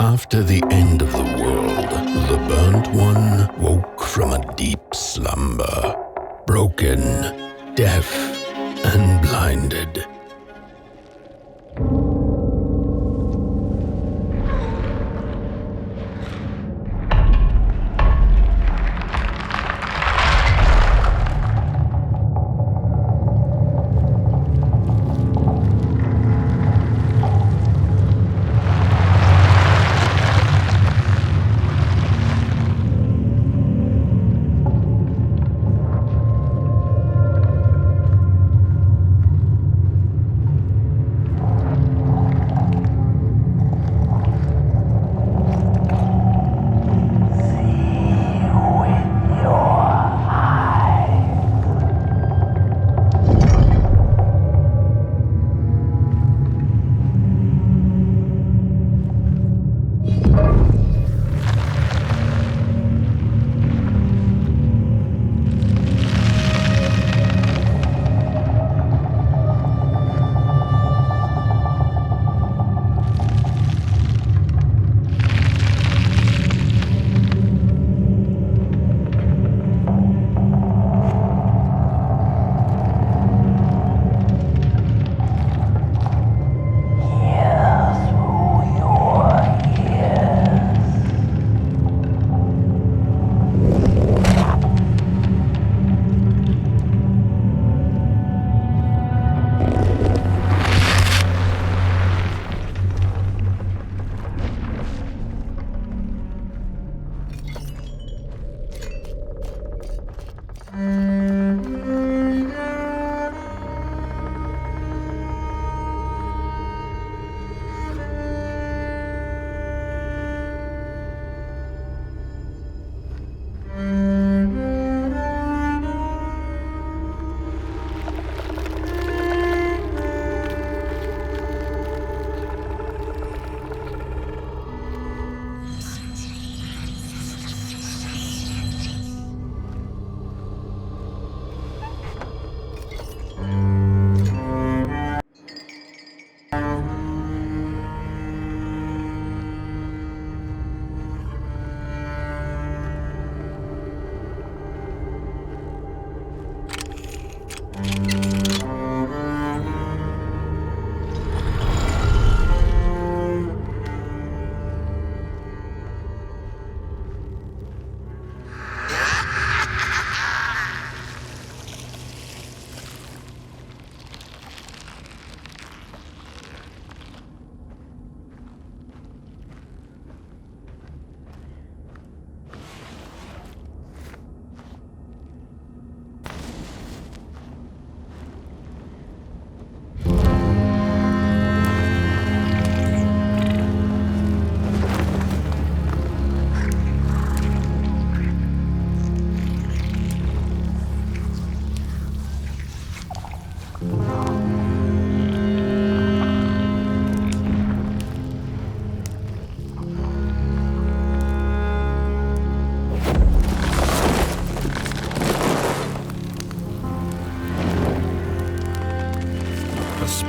After the end of the world, the burnt one woke from a deep slumber, broken, deaf, and blinded.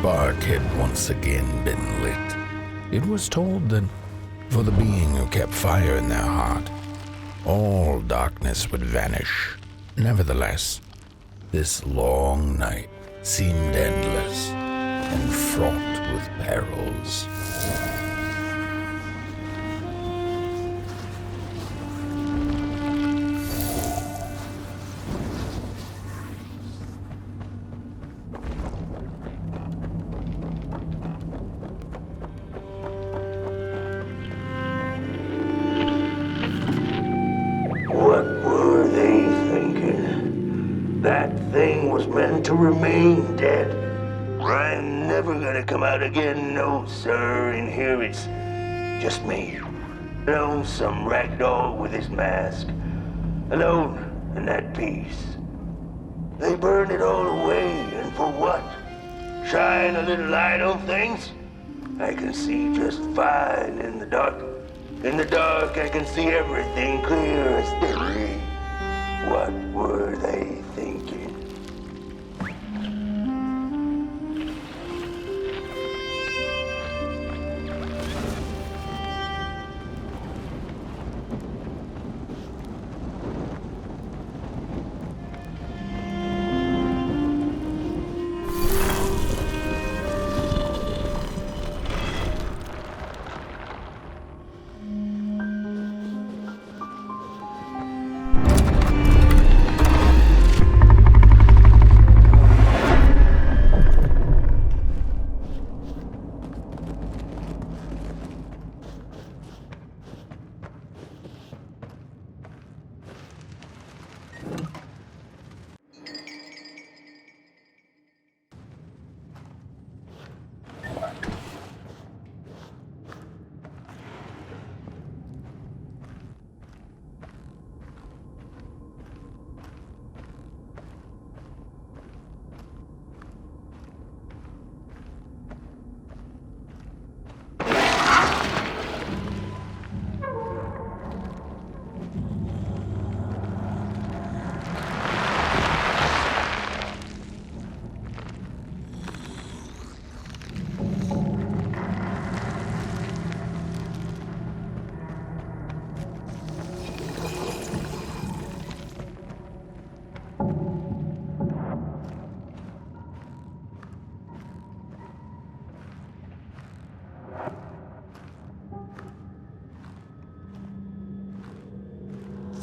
spark had once again been lit. It was told that for the being who kept fire in their heart, all darkness would vanish. Nevertheless, this long night seemed endless and fraught with perils. To remain dead. I'm never gonna come out again, no sir, and here it's just me. Lonesome ragdoll with his mask. Alone and at peace. They burned it all away, and for what? Shine a little light on things? I can see just fine in the dark. In the dark I can see everything clear as day. What were they thinking?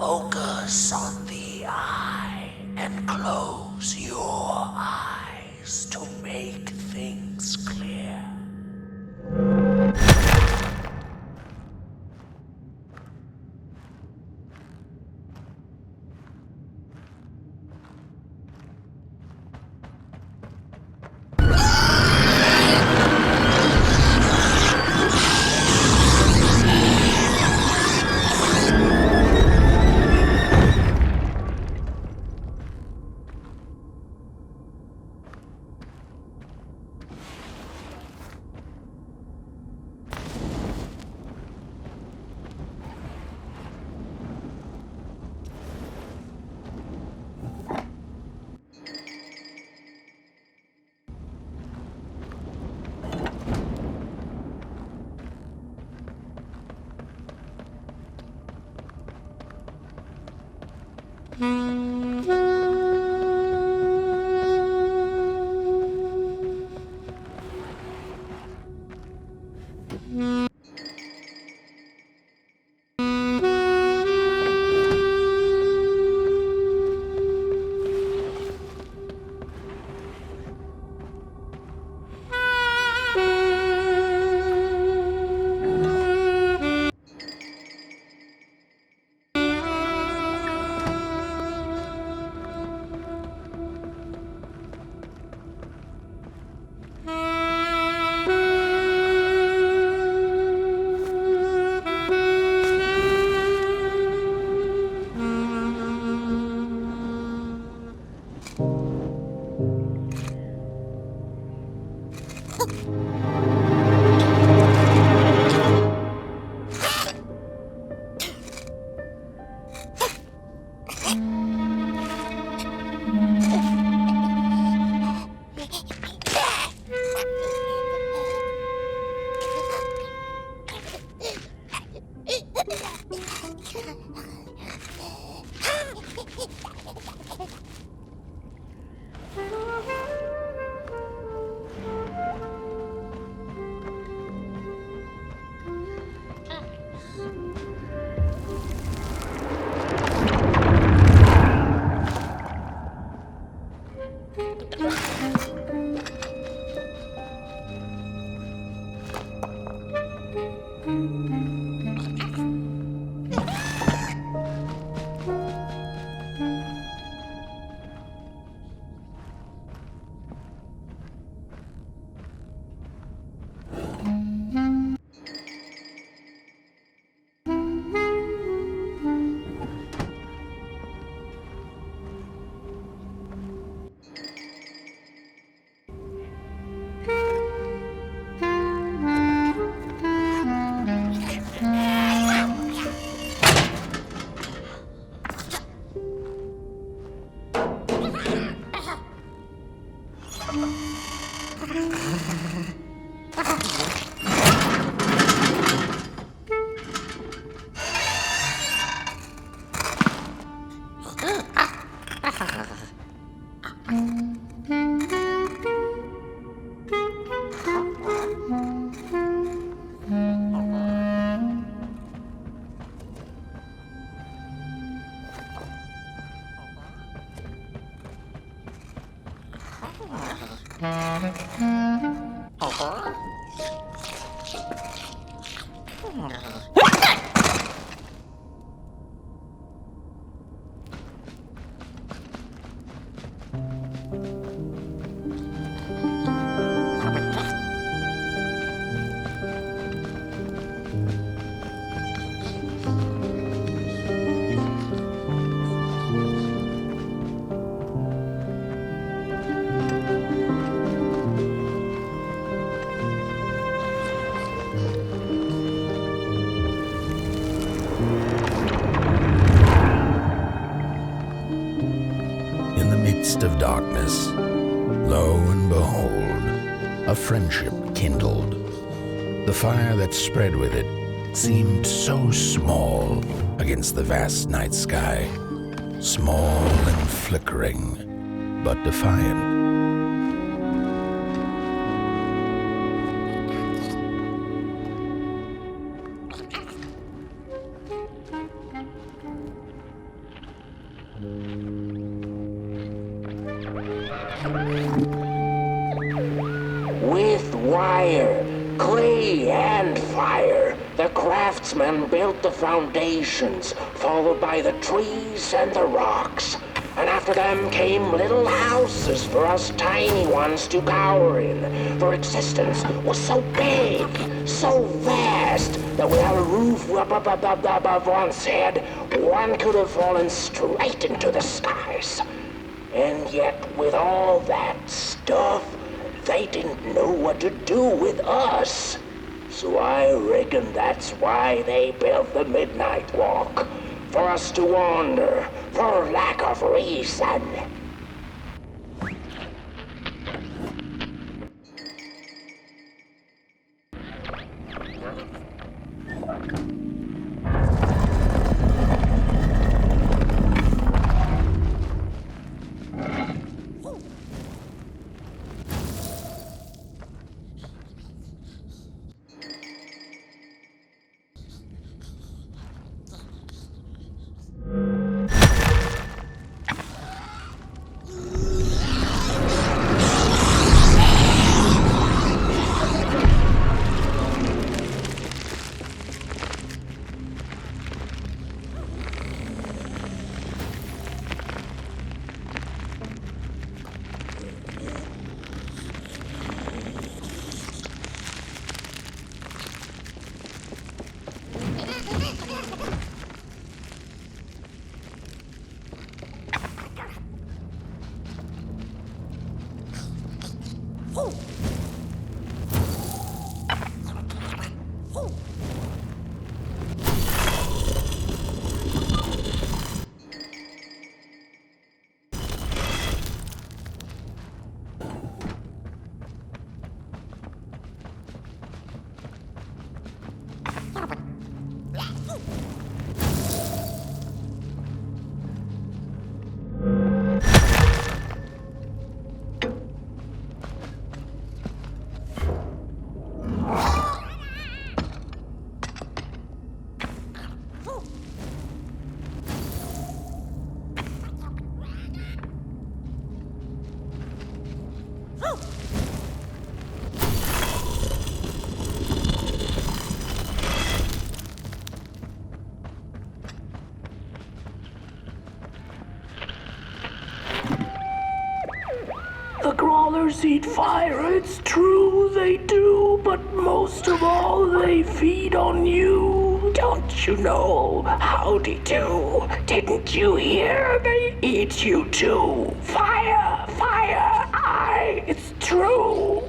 Focus on the eye and close your eyes to make things clear. Of darkness, lo and behold, a friendship kindled. The fire that spread with it seemed so small against the vast night sky, small and flickering, but defiant. fire, clay and fire. The craftsmen built the foundations, followed by the trees and the rocks. And after them came little houses for us tiny ones to cower in. For existence was so big, so vast, that without a roof above one's head, one could have fallen straight into the skies. And yet, with all that stuff, they didn't know what to do with us. So I reckon that's why they built the Midnight Walk. For us to wander, for lack of reason. The crawlers eat fire, it's true they do, but most of all they feed on you. Don't you know? Howdy do. Didn't you hear? They eat you too. Fire, fire, aye, it's true.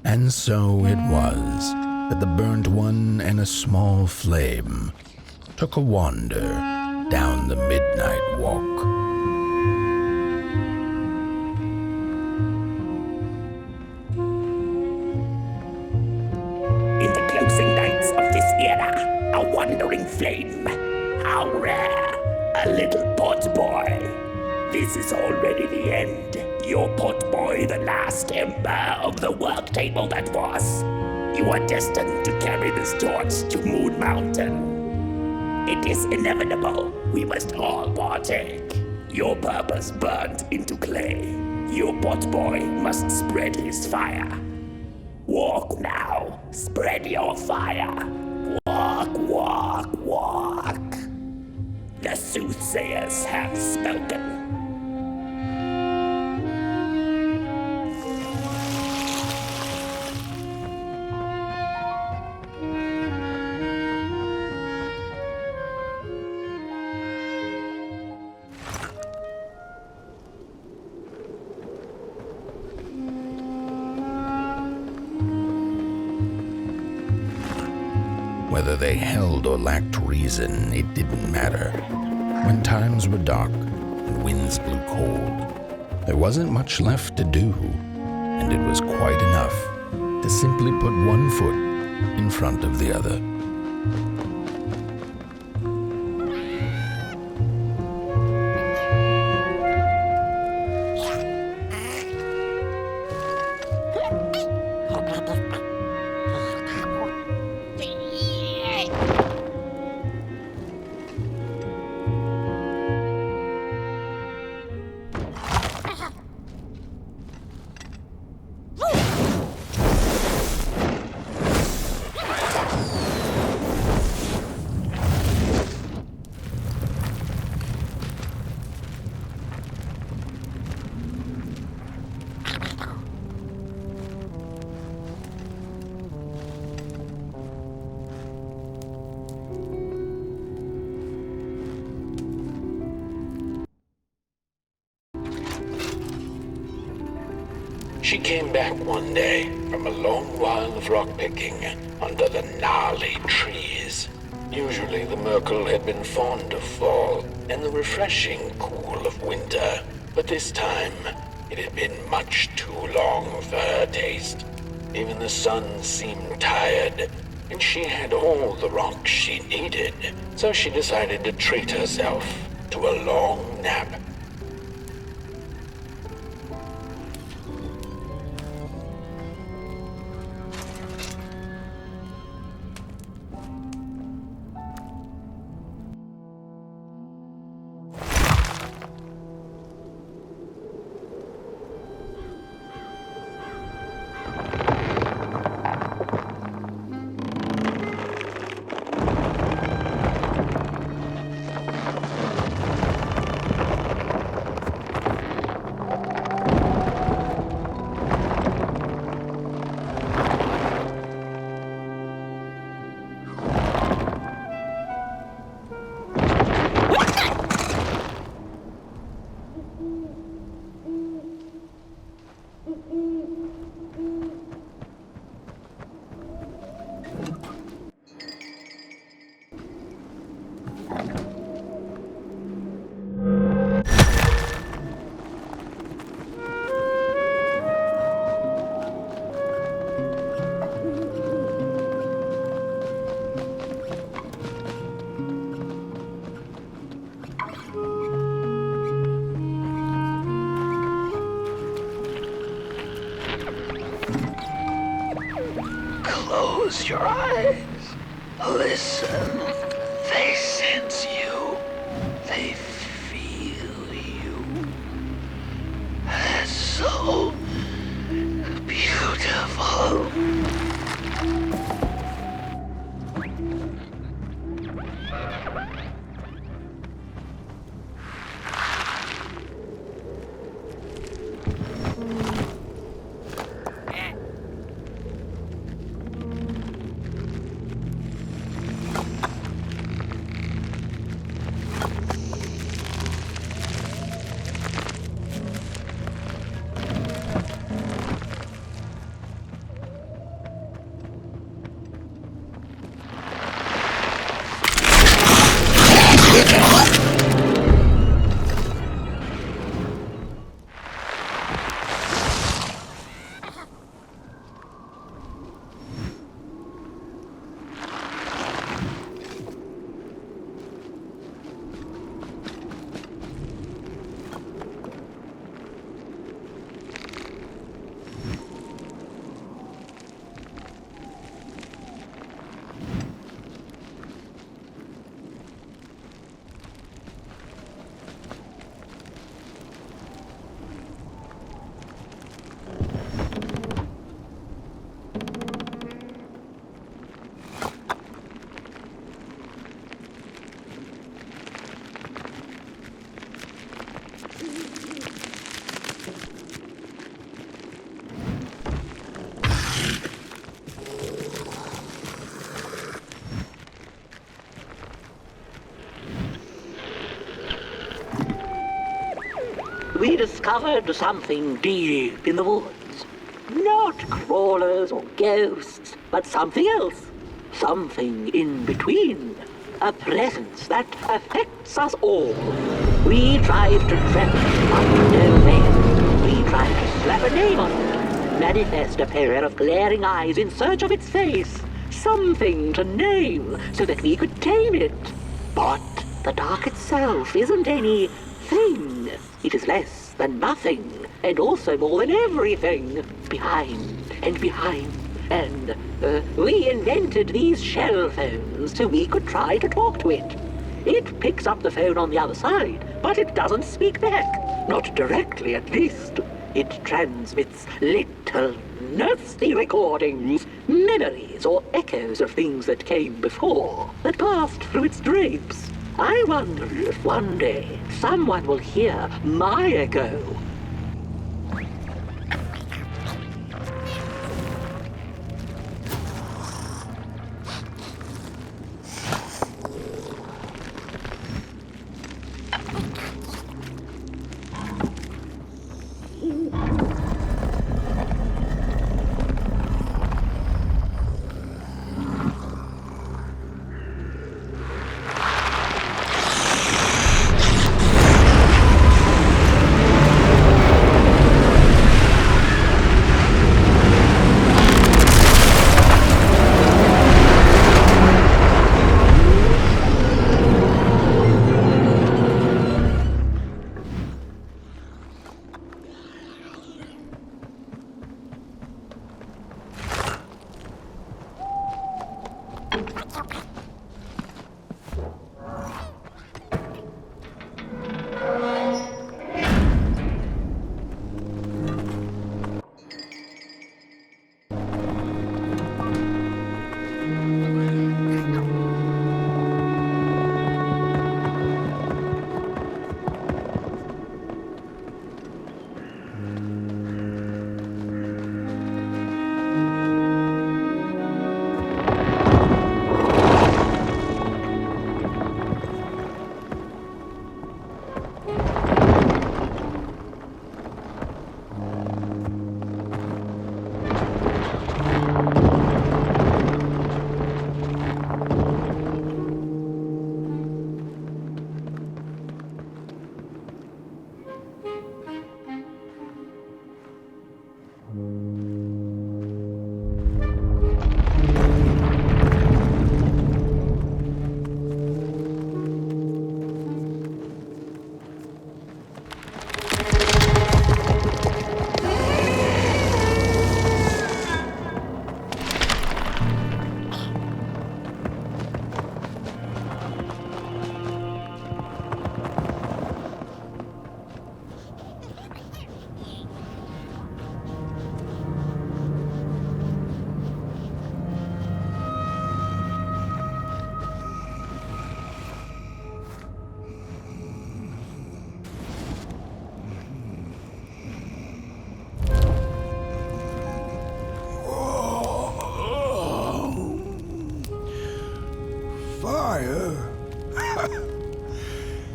And so it was that the burnt one and a small flame took a wander down the midnight walk. In the closing nights of this era, a wandering flame. How rare, a little pot boy. This is already the end. Your pot boy, the last ember of the work table that was. You are destined to carry this torch to Moon Mountain. It is inevitable. We must all partake. Your purpose burnt into clay. Your pot boy must spread his fire. Walk now. Spread your fire. Walk, walk, walk. The soothsayers have spoken. Whether they held or lacked reason, it didn't matter. When times were dark and winds blew cold, there wasn't much left to do, and it was quite enough to simply put one foot in front of the other. She came back one day from a long while of rock-picking under the gnarly trees. Usually the Merkel had been fond of fall and the refreshing cool of winter, but this time it had been much too long for her taste. Even the sun seemed tired, and she had all the rocks she needed, so she decided to treat herself to a long nap. Close your eyes. Listen. They sense you. They feel you. That's so beautiful. we discovered something deep in the woods. Not crawlers or ghosts, but something else. Something in between. A presence that affects us all. We tried to trap it, but no avail. We tried to slap a name on it. Manifest a pair of glaring eyes in search of its face. Something to name so that we could tame it. But the dark itself isn't any thing. It is less than nothing, and also more than everything. Behind and behind. And we invented these shell phones so we could try to talk to it. It picks up the phone on the other side, but it doesn't speak back. Not directly, at least. It transmits little nasty recordings, memories or echoes of things that came before, that passed through its drapes. I wonder if one day someone will hear my echo.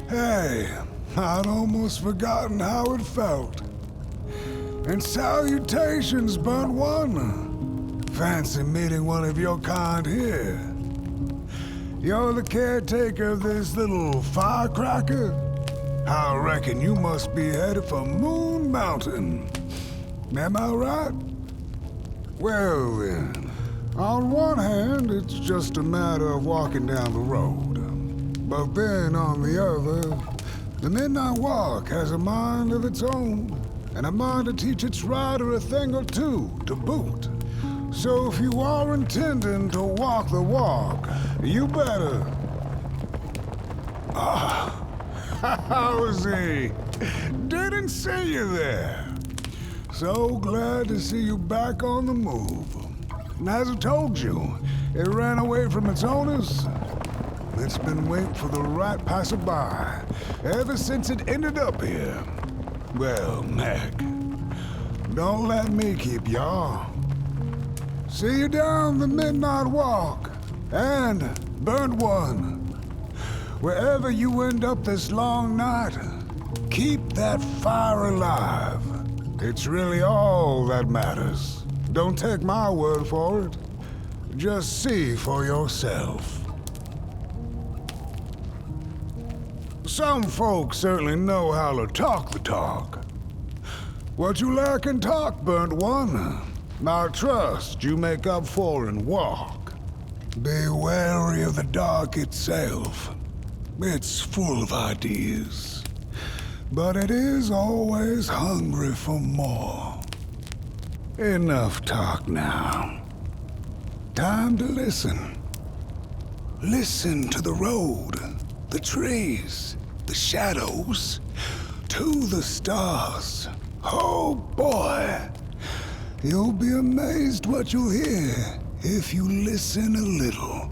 Hey, I'd almost forgotten how it felt. And salutations, burnt one. Fancy meeting one of your kind here. You're the caretaker of this little firecracker? I reckon you must be headed for Moon Mountain. Am I right? Well then, on one hand, it's just a matter of walking down the road. But then, on the other, the Midnight Walk has a mind of its own, and a mind to teach its rider a thing or two to boot. So if you are intending to walk the walk, you better... Howsy! Didn't see you there. So glad to see you back on the move. And as I told you, it ran away from its owners. It's been waiting for the right passerby ever since it ended up here. Well, Mac, don't let me keep y'all. See you down the Midnight Walk, and Burnt One. Wherever you end up this long night, Keep that fire alive. It's really all that matters. Don't take my word for it. Just see for yourself. Some folks certainly know how to talk the talk. What you lack in talk, burnt one, I trust you make up for in walk. Be wary of the dark itself. It's full of ideas, but it is always hungry for more. Enough talk now. Time to listen. Listen to the road, the trees, the shadows, to the stars. Oh boy, you'll be amazed what you'll hear if you listen a little.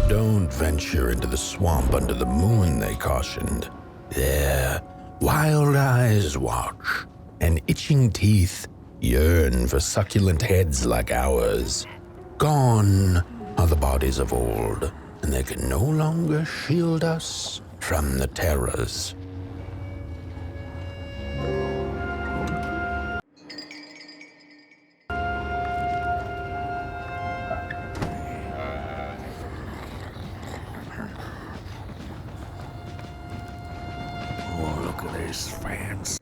Don't venture into the swamp under the moon, they cautioned. There, wild eyes watch, and itching teeth yearn for succulent heads like ours. Gone are the bodies of old, and they can no longer shield us from the terrors. Fans.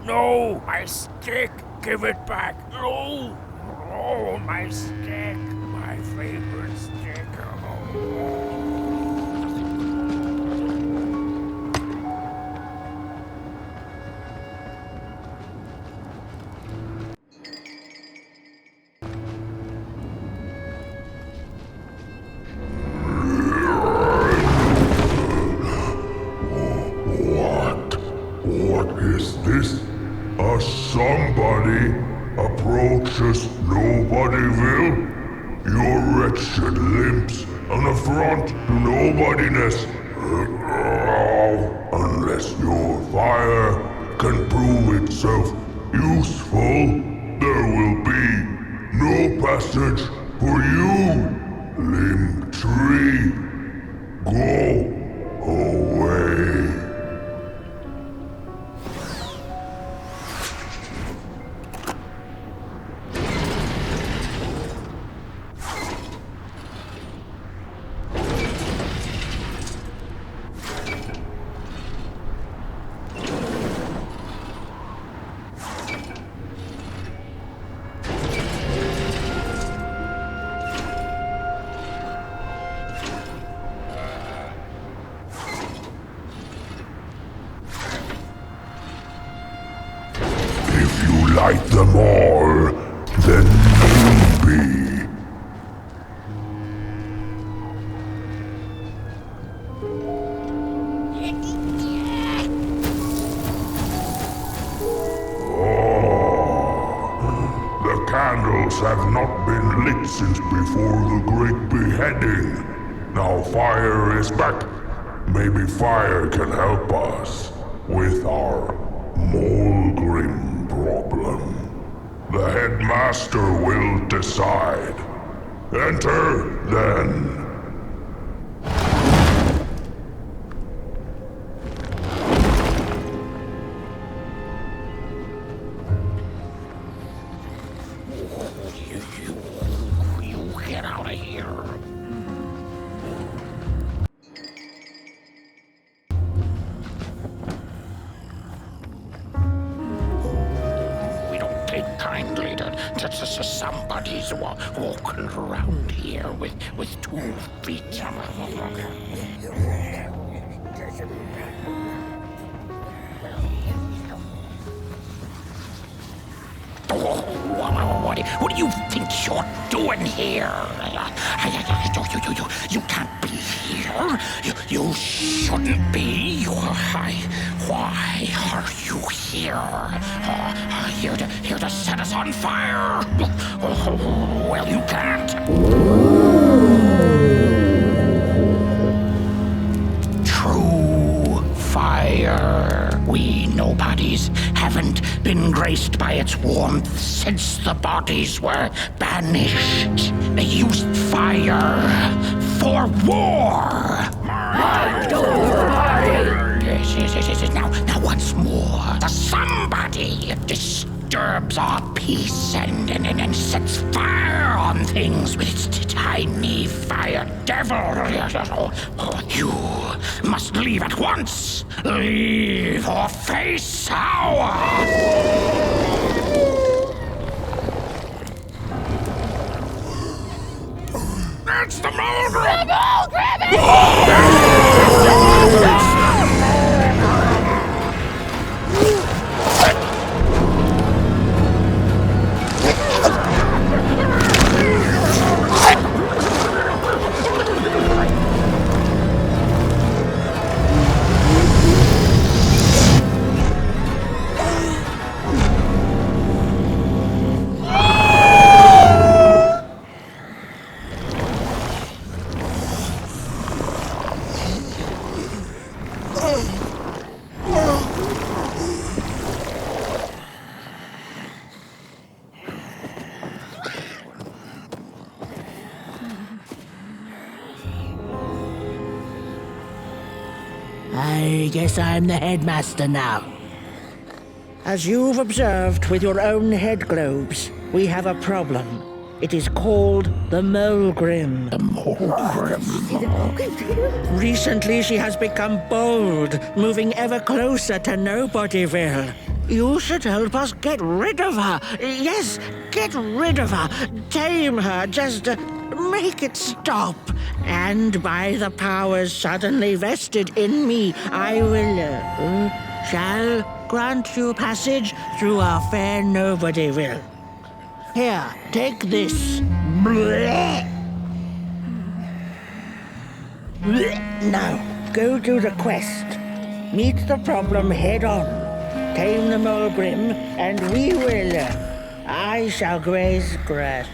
No, my stick! Give it back! No! Oh, my stick! My favorite stick! Oh. Somebody approaches Nobodyville? Your wretched limbs an affront to nobodiness. Unless your fire can prove itself useful, there will be no passage for you, limb tree. Go away. light them all, then maybe. The candles have not been lit since before the great beheading. Now fire is back. Maybe fire can help us with our Molgrim problem. The headmaster will decide. Enter, then. You get out of here. We don't take kindly to somebody's walking around here with 2 feet. What do you think you're doing here? You can't be here. You shouldn't be. Why are you here? Here to set us on fire? Well, you can't. True fire. We nobodies haven't been graced by its warmth since the bodies were banished. They used fire for war. Yes. Now once more, somebody disturbs our peace and sets fire on things with its tiny fire devil. You must leave at once. Leave or face our... It's the Molgrim! The Molgrim! I guess I'm the headmaster now. As you've observed with your own head globes, we have a problem. It is called the Molgrim. The Molgrim. Recently she has become bold, moving ever closer to Nobodyville. You should help us get rid of her. Yes, get rid of her. Tame her, just make it stop. And by the powers suddenly vested in me, I will, shall grant you passage through our fair Nobodyville. Here, take this. Now, go do the quest. Meet the problem head on. Tame the Molgrim, and we will. I shall graciously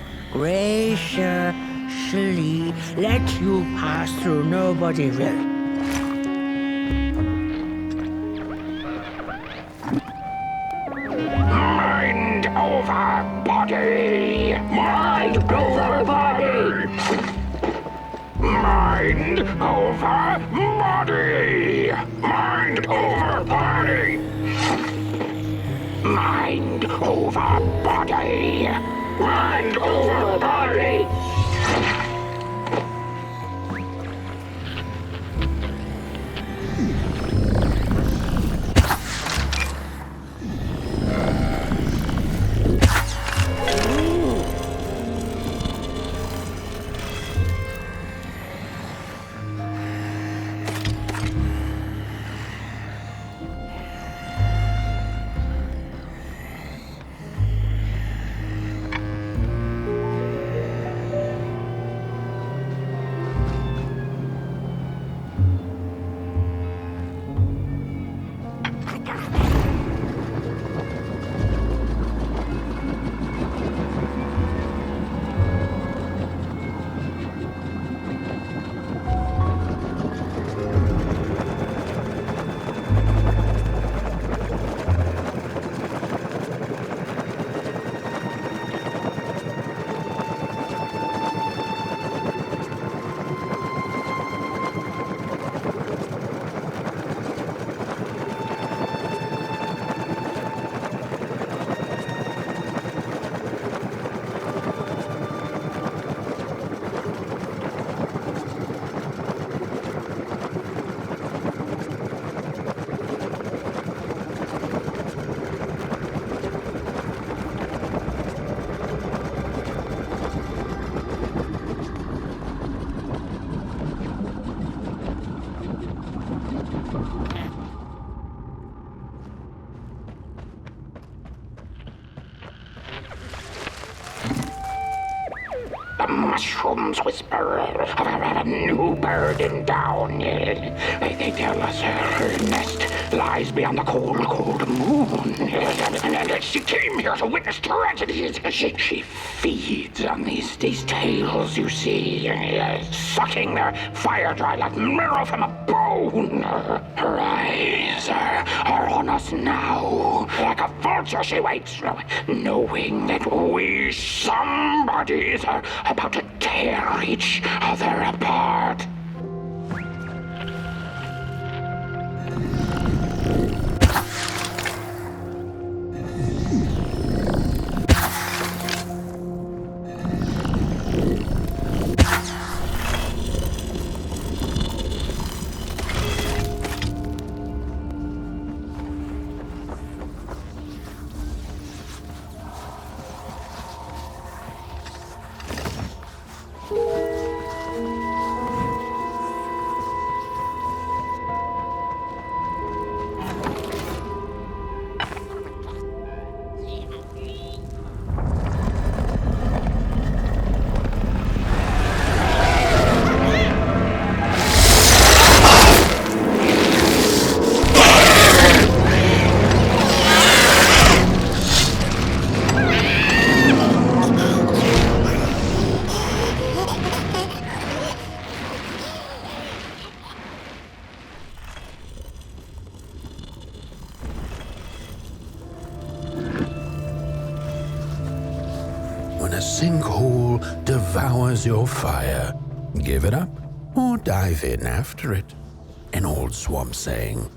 let you pass through Nobodyville. Mind over body. Mind over body. Mind over body. Mind over body. Mind over body. Mind over body. The mushrooms whisper of a new burden down. They tell us her nest lies beyond the cold, cold moon. And she came here to witness tragedies. She feeds on these tales you see, sucking their fire dry like marrow from a bone. Her eyes are on us now. Like a vulture she waits, knowing that we somebodies are about to tear each other apart. When a sinkhole devours your fire, give it up or dive in after it. An old swamp saying.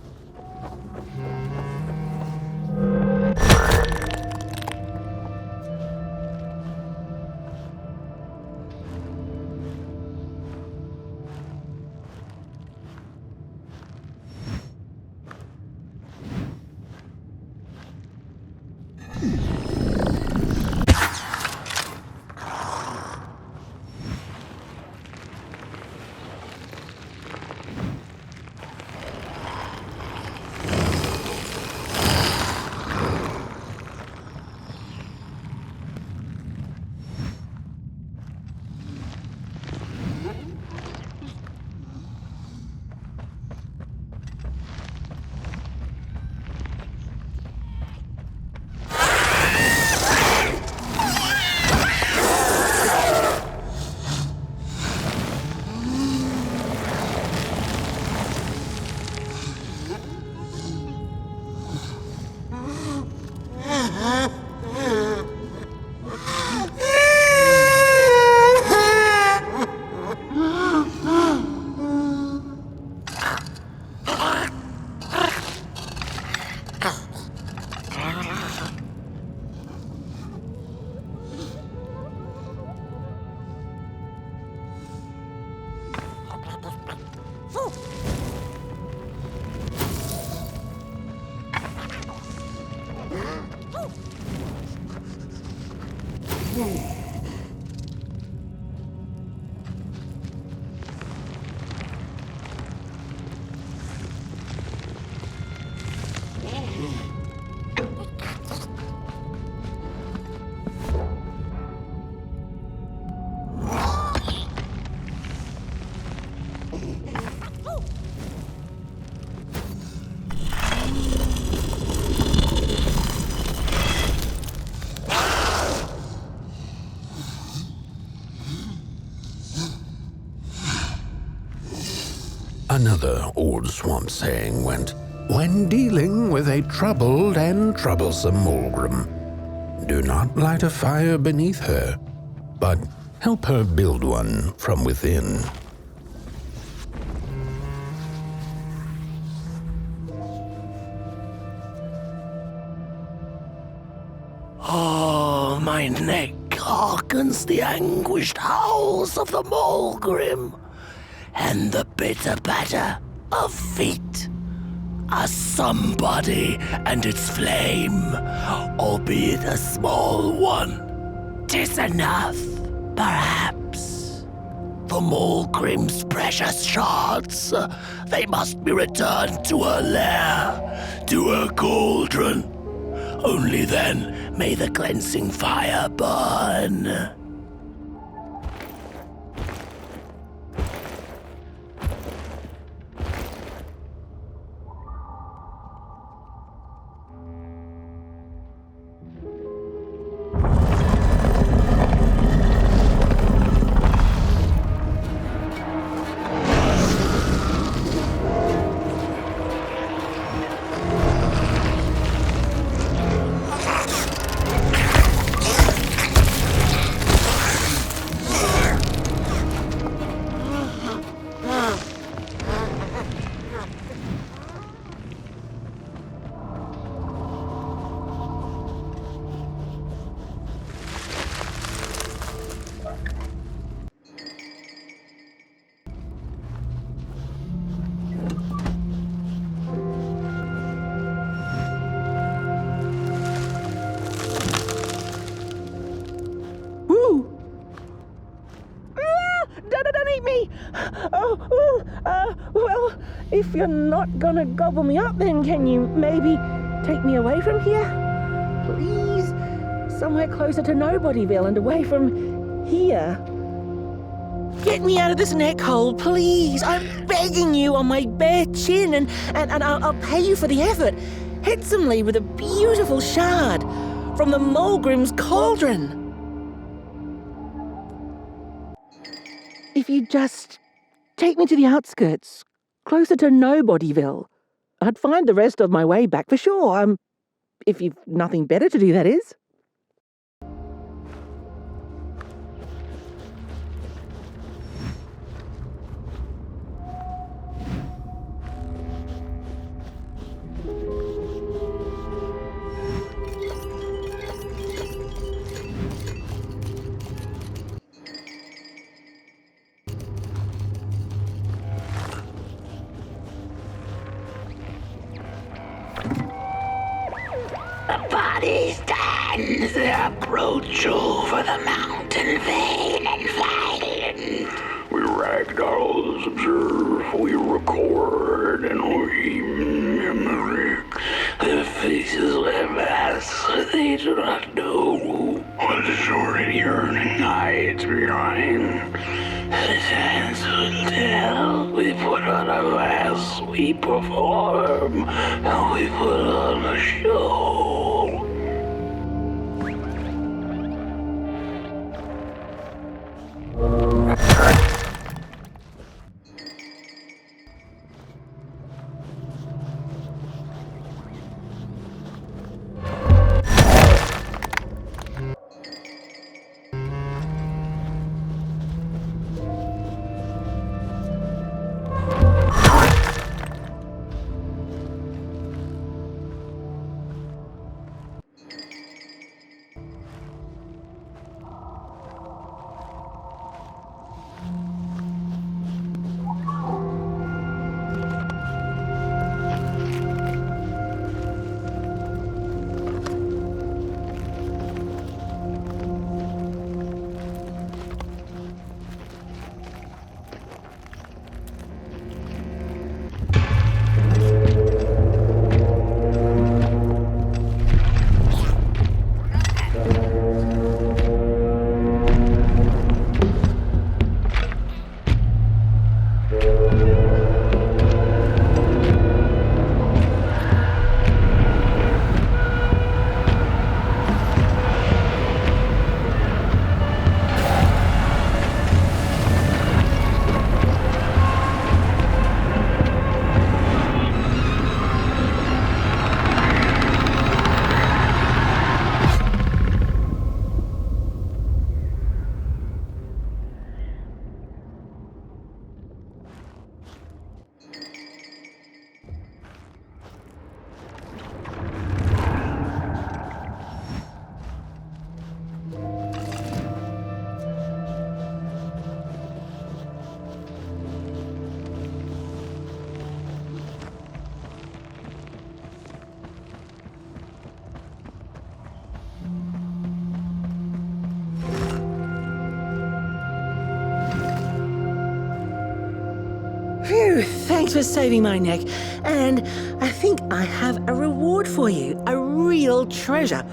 Another old swamp saying went, when dealing with a troubled and troublesome Mulgrim, do not light a fire beneath her, but help her build one from within. Oh, my neck hearkens the anguished howls of the Mulgrim, and the bitter patter of feet. A somebody and its flame, albeit a small one. 'Tis enough, perhaps. The Mulgrim's precious shards, they must be returned to her lair, to her cauldron. Only then may the cleansing fire burn. if you're not gonna gobble me up, then can you maybe take me away from here? Please? Somewhere closer to Nobodyville and away from here. Get me out of this neck hole, please. I'm begging you on my bare chin, and I'll pay you for the effort. Handsomely with a beautiful shard from the Mulgrim's cauldron. If you just take me to the outskirts, closer to Nobodyville, I'd find the rest of my way back for sure. If you've nothing better to do, that is. Body stands approach over the mountain vein and violent. We ragdolls observe, we record, and we mimic. Their faces are masks, they do not know what the sordid yearning hides behind. The sands will tell. We put on a mask, we perform, and we put on a show. Phew, thanks for saving my neck. And I think I have a reward for you. A real treasure.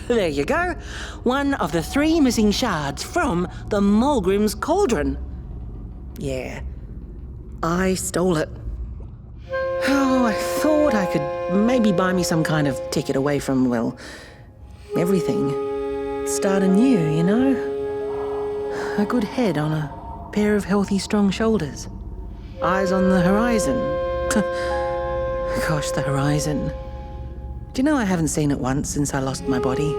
There you go. One of the 3 missing shards from the Mulgrim's cauldron. Yeah, I stole it. Oh, I thought I could maybe buy me some kind of ticket away from, well, everything. Start anew, you know? A good head on a pair of healthy, strong shoulders. Eyes on the horizon. Gosh, the horizon. Do you know I haven't seen it once since I lost my body?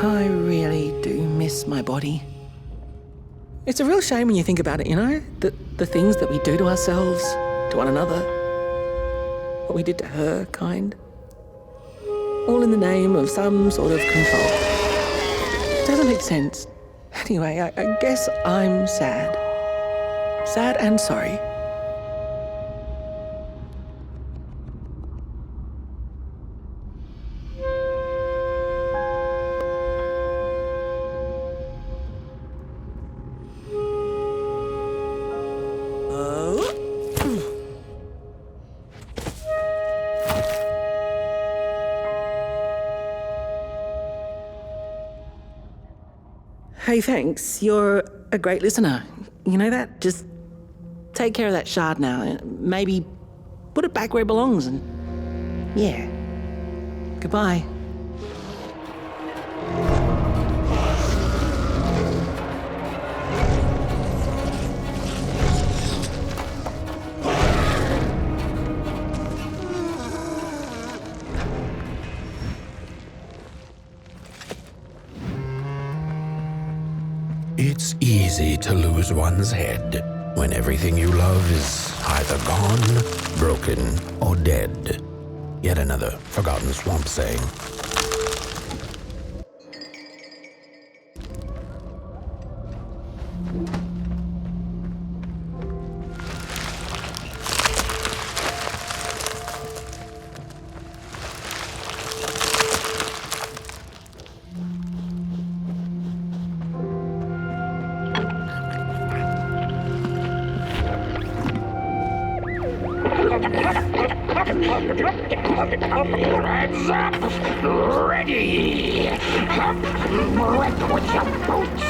I really do miss my body. It's a real shame when you think about it, you know? The things that we do to ourselves, to one another. What we did to her, kind. All in the name of some sort of control. It doesn't make sense. Anyway, I guess I'm sad. Sad and sorry. Hey, thanks. You're a great listener. You know that? Just take care of that shard now. Maybe put it back where it belongs and... yeah. Goodbye. It's easy to lose one's head when everything you love is either gone, broken, or dead. Yet another forgotten swamp saying. Hands up! Ready! Up! Break with your boots!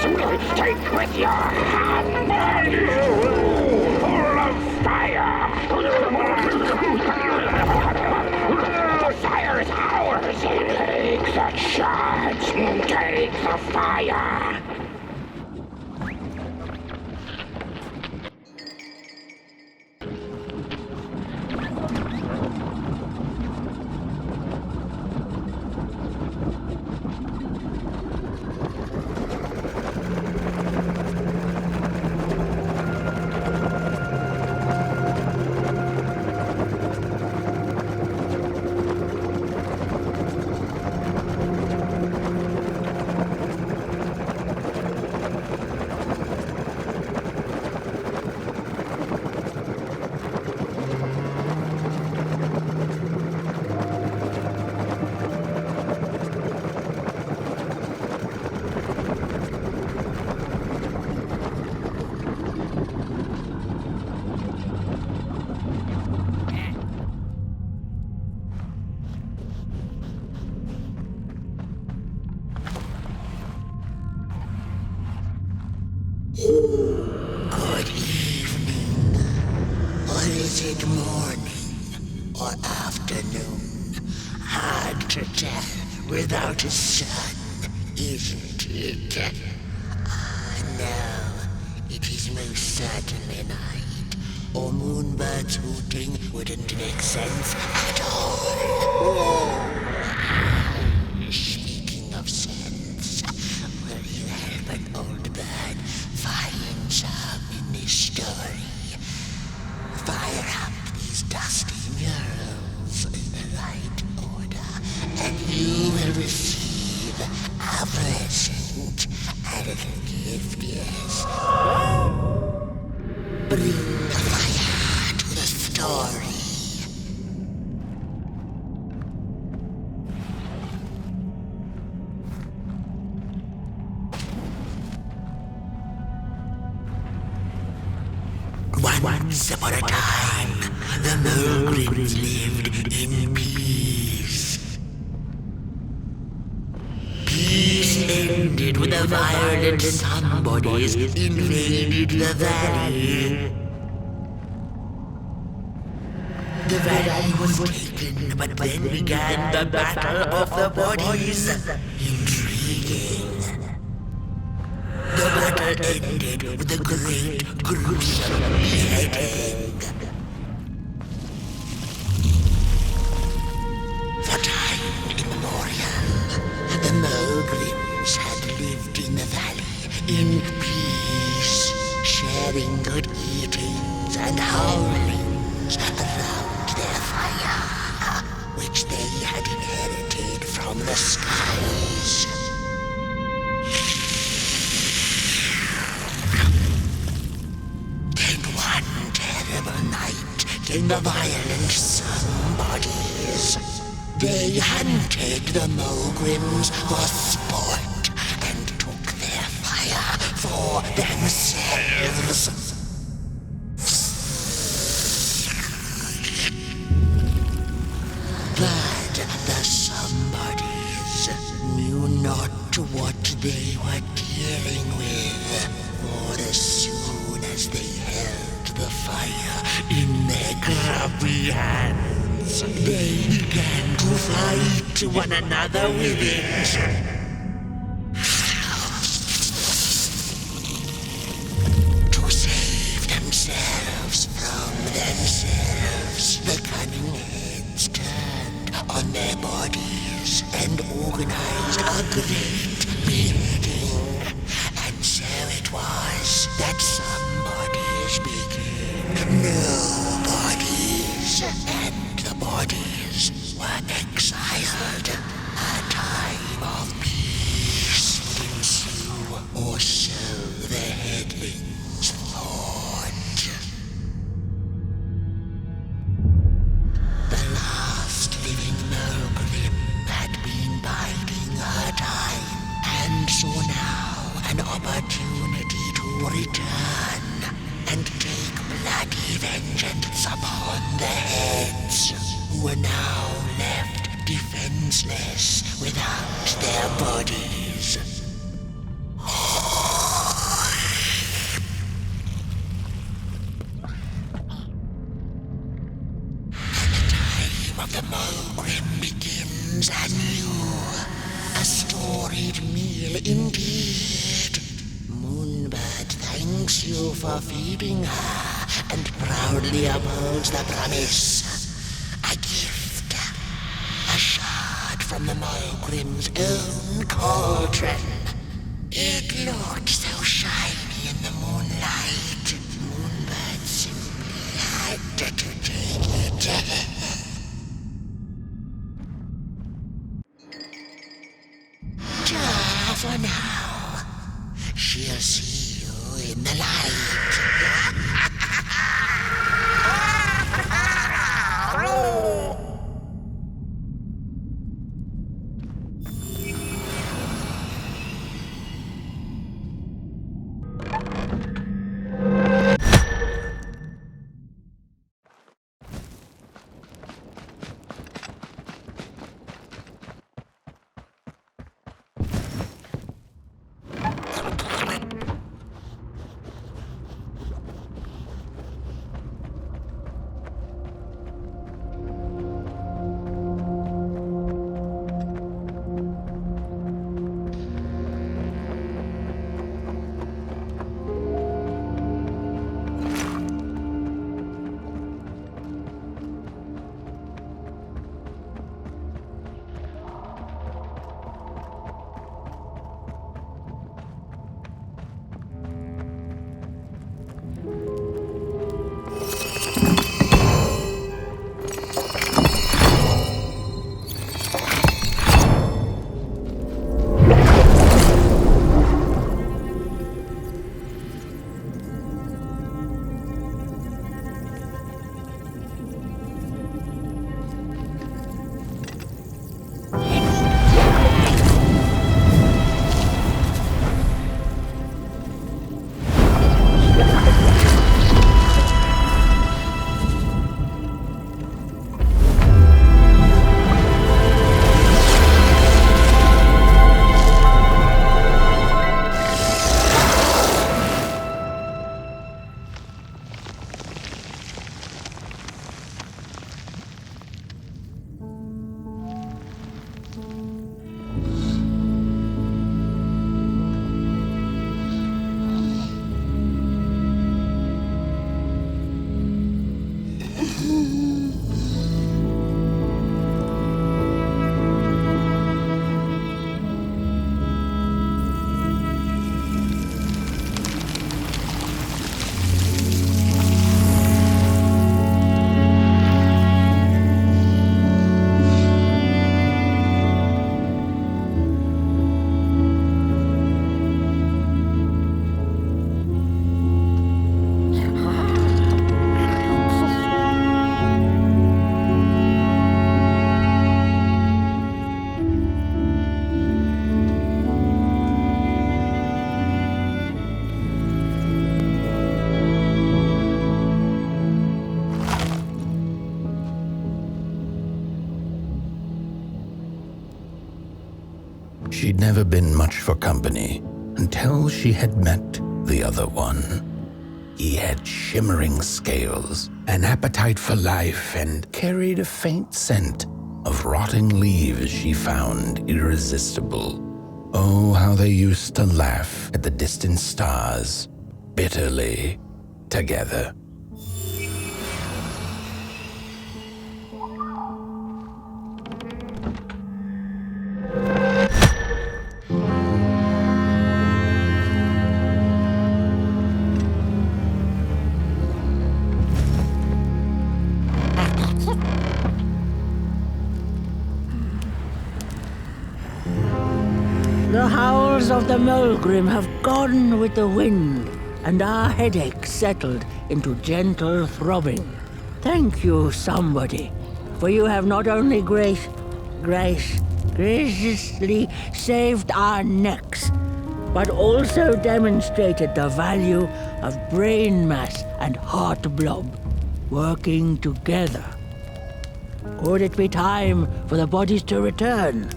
Take with your hand! Full of fire! The fire is ours! Take the shards! Take the fire! Good evening, or is it morning, or afternoon? Hard to tell without a sun, isn't it? No, it is most certainly night, or moonbirds hooting wouldn't make sense at all. Speaking of sense, will you help an old bird find some in this story? Fire up these dusty murals in the right order, and you will receive a present, a little gift, yes. Bring the fire to the story. Once upon a time, the Mulgrims lived in peace. Peace ended when the violent somebodies invaded the valley. The valley was taken, but then began the battle of the bodies. Intriguing. The battle ended with a great, gruesome beheading. For time immemorial, the Mulgrims had lived in the valley in peace, sharing good eatings and howlings around their fire, which they had inherited from the skies. In the violent somebodies, they hunted the Mulgrims for sport and took their fire for themselves. But the somebodies knew not what they were dealing chubby hands. They began to fight one another with it. To save themselves from themselves, the cunning heads turned on their bodies and organized a great beheading. And so it was that some bodies became nobodies, and the bodies were exiled. A time of peace would ensue, or so the headlings thought. The last living Mulgrim had been biding her time, and saw now an opportunity to return and take bloody vengeance upon the heads, who were now left defenseless without their bodies. And the time of the Mulgrim begins anew. A storied meal indeed. Moonbird thanks you for feeding her and proudly upholds the promise. A gift. A shard from the Mulgrim's own cauldron. It looked so shiny in the moonlight. Moonbird simply had to take it. For now, she'll see you in the light. She'd never been much for company until she had met the other one. He had shimmering scales, an appetite for life, and carried a faint scent of rotting leaves she found irresistible. Oh, how they used to laugh at the distant stars, bitterly together. The howls of the Mulgrim have gone with the wind, and our headaches settled into gentle throbbing. Thank you, somebody, for you have not only graciously saved our necks, but also demonstrated the value of brain mass and heart blob working together. Could it be time for the bodies to return?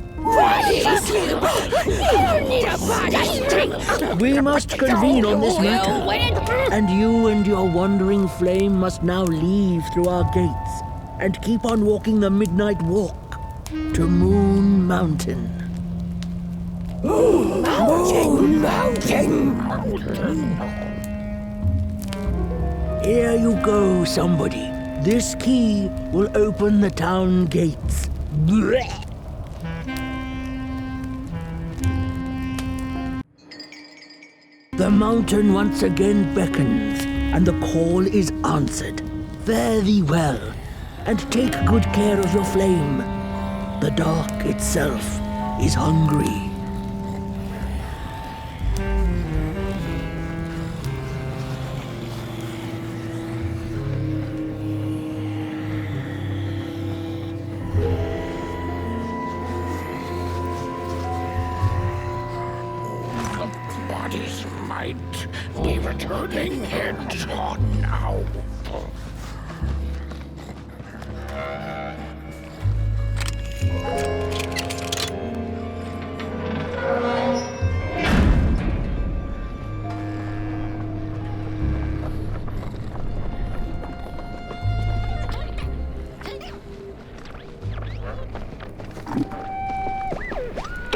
We must convene on this matter, and you and your wandering flame must now leave through our gates and keep on walking the midnight walk to Moon Mountain. Moon Mountain! Here you go, somebody. This key will open the town gates. Blech. The mountain once again beckons, and the call is answered. Fare thee well, and take good care of your flame. The dark itself is hungry. Bodies might be returning heads on now.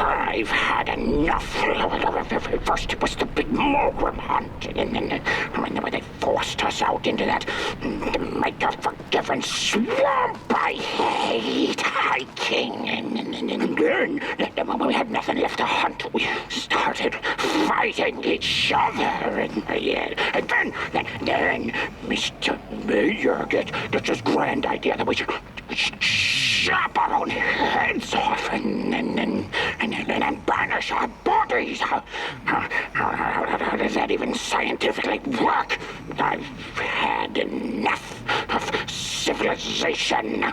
I've had enough. First it was the big Mulgrim hunt, and then they forced us out into that make-a-forgiven swamp. I hate hiking. And then, when we had nothing left to hunt, we started fighting each other. And then Mr. Mayor gets this grand idea that we should chop our own heads off and banish our bodies. How does that even scientifically work? I've had enough of civilization.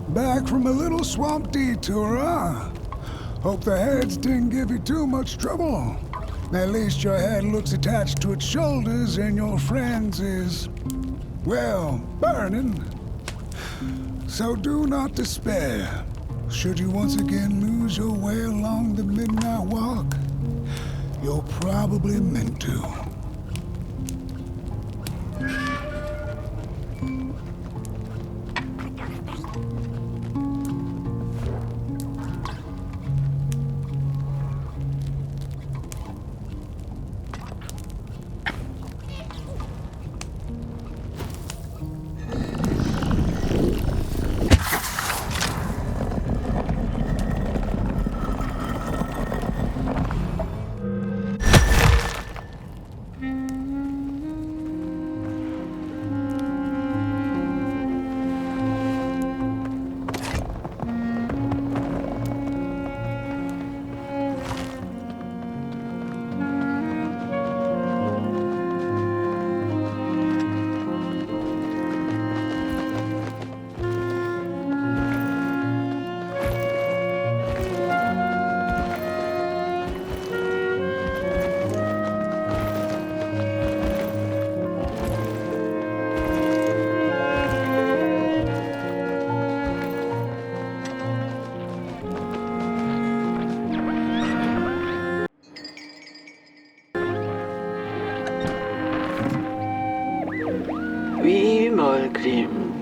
Back from a little swamp detour, huh? Hope the heads didn't give you too much trouble. At least your head looks attached to its shoulders and your friend's is, well, burning. So do not despair. Should you once again lose your way along the midnight walk, you're probably meant to.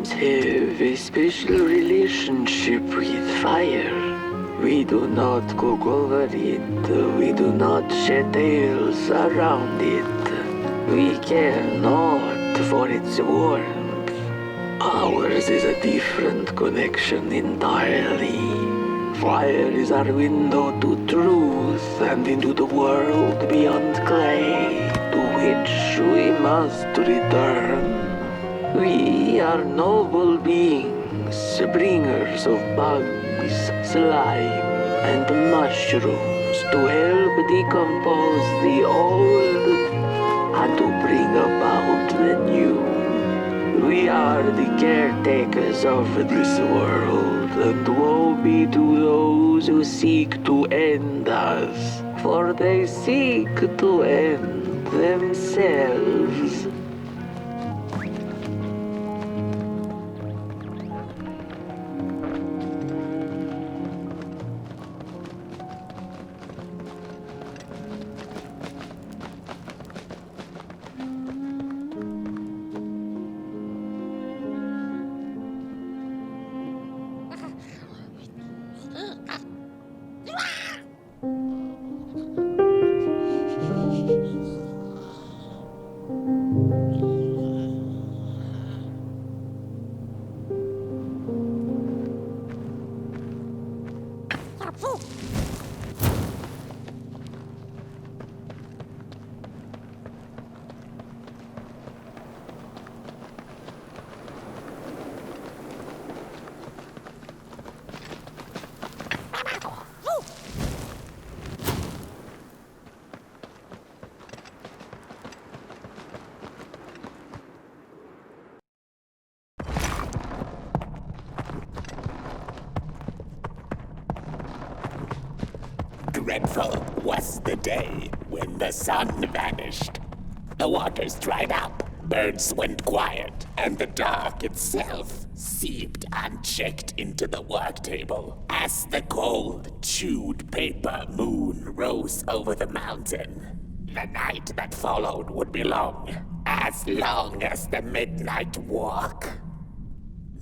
humans have a special relationship with fire. We do not cook over it. We do not shed tails around it. We care not for its warmth. Ours is a different connection entirely. Fire is our window to truth and into the world beyond clay, to which we must return. We are noble beings, bringers of bugs, slime, and mushrooms to help decompose the old and to bring about the new. We are the caretakers of this world, and woe be to those who seek to end us, for they seek to end themselves. Dreadful was the day when the sun vanished. The waters dried up, birds went quiet, and the dark itself seeped unchecked into the work table as the cold, chewed paper moon rose over the mountain. The night that followed would be long as the midnight walk.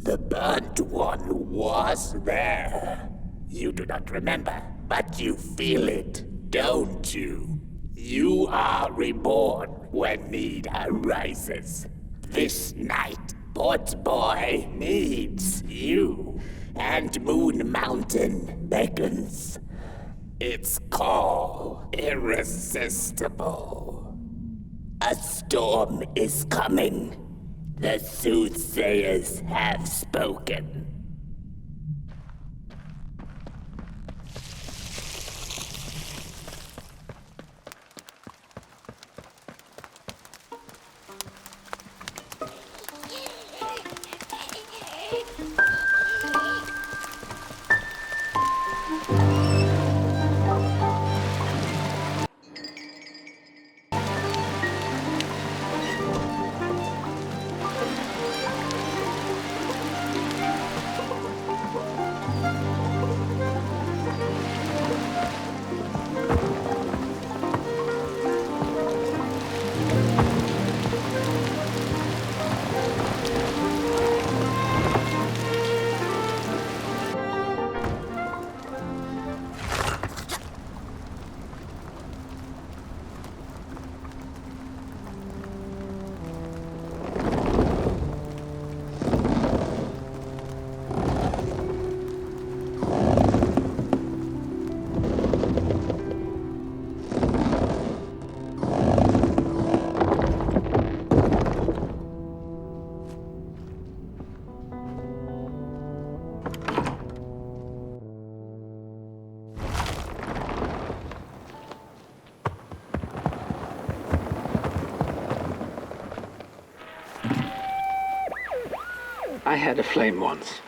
The burnt one was there. You do not remember, but you feel it, don't you? You are reborn when need arises. This night, Port Boy needs you, and Moon Mountain beckons. Its call irresistible. A storm is coming. The soothsayers have spoken. I had a flame once.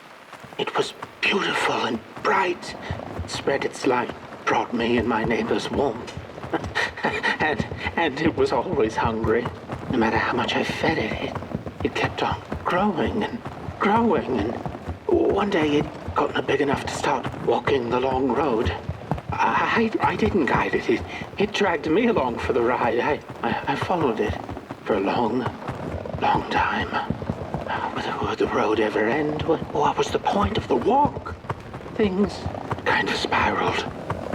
It was beautiful and bright. It spread its light, brought me and my neighbors warmth. and it was always hungry. No matter how much I fed it, it kept on growing and growing. And one day it got big enough to start walking the long road. I didn't guide it. It dragged me along for the ride. I followed it for a long time. But it would the road ever end? What was the point of the walk? Things kind of spiraled.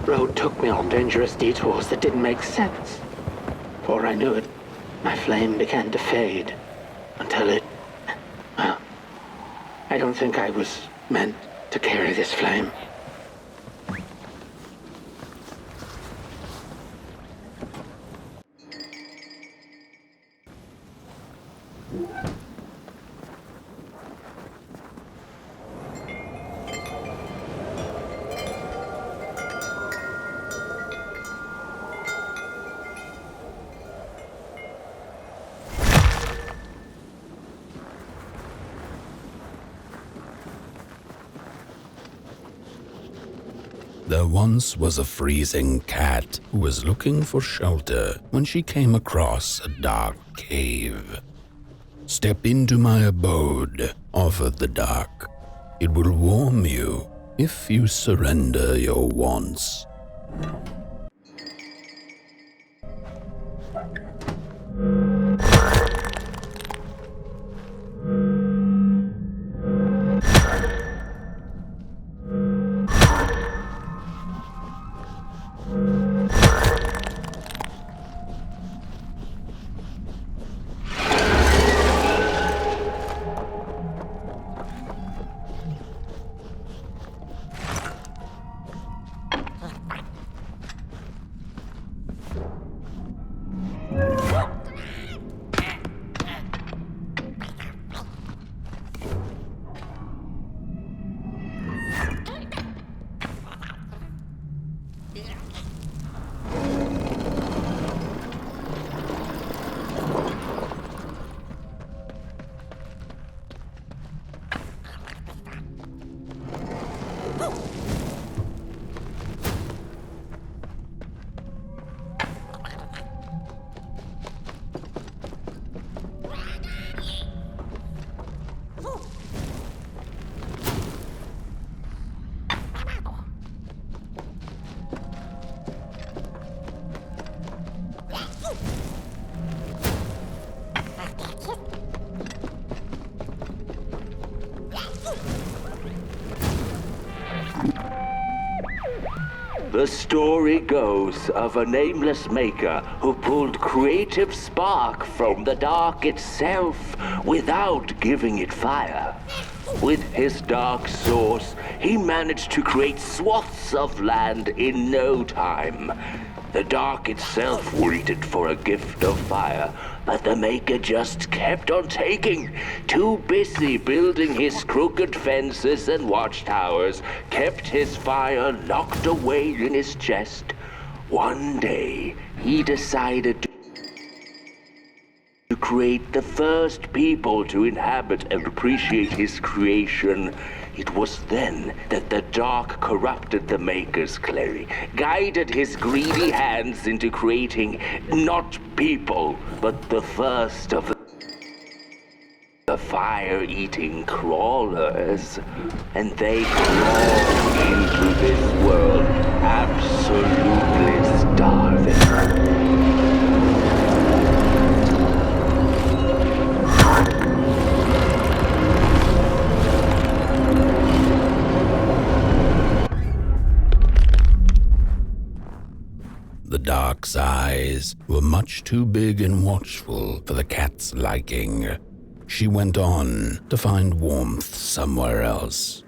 Road took me on dangerous detours that didn't make sense. Before I knew it, my flame began to fade. Until it... Well, I don't think I was meant to carry this flame. There once was a freezing cat who was looking for shelter when she came across a dark cave. "Step into my abode," offered the dark. "It will warm you if you surrender your wants." The story goes of a nameless maker who pulled creative spark from the dark itself without giving it fire. With his dark source, he managed to create swaths of land in no time. The dark itself waited for a gift of fire, but the maker just kept on taking. Too busy building his crooked fences and watchtowers, kept his fire locked away in his chest. One day, he decided to create the first people to inhabit and appreciate his creation. It was then that the dark corrupted the maker's clay, guided his greedy hands into creating not people, but the first of the fire-eating crawlers. And they crawled into this world absolutely starving. The dark's eyes were much too big and watchful for the cat's liking. She went on to find warmth somewhere else.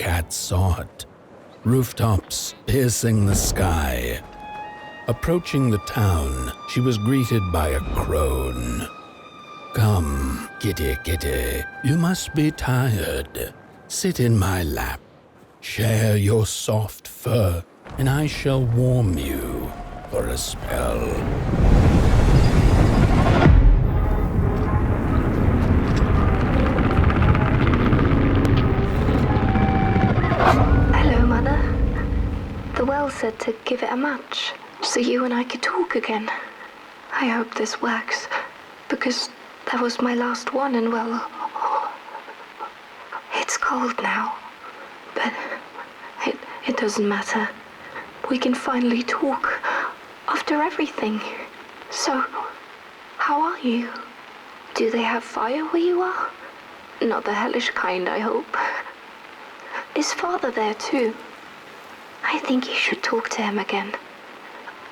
cat saw it. Rooftops piercing the sky. Approaching the town, she was greeted by a crone. Come, kitty, kitty, you must be tired. Sit in my lap. Share your soft fur, and I shall warm you for a spell. Hello, Mother. The well said to give it a match, so you and I could talk again. I hope this works, because that was my last one, and well, it's cold now. But it doesn't matter. We can finally talk after everything. So, how are you? Do they have fire where you are? Not the hellish kind, I hope. Is Father there too? I think you should talk to him again.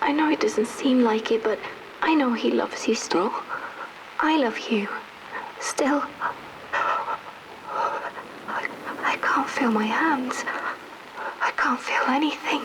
I know it doesn't seem like it, but I know he loves you still. I love you. Still. I can't feel my hands. I can't feel anything.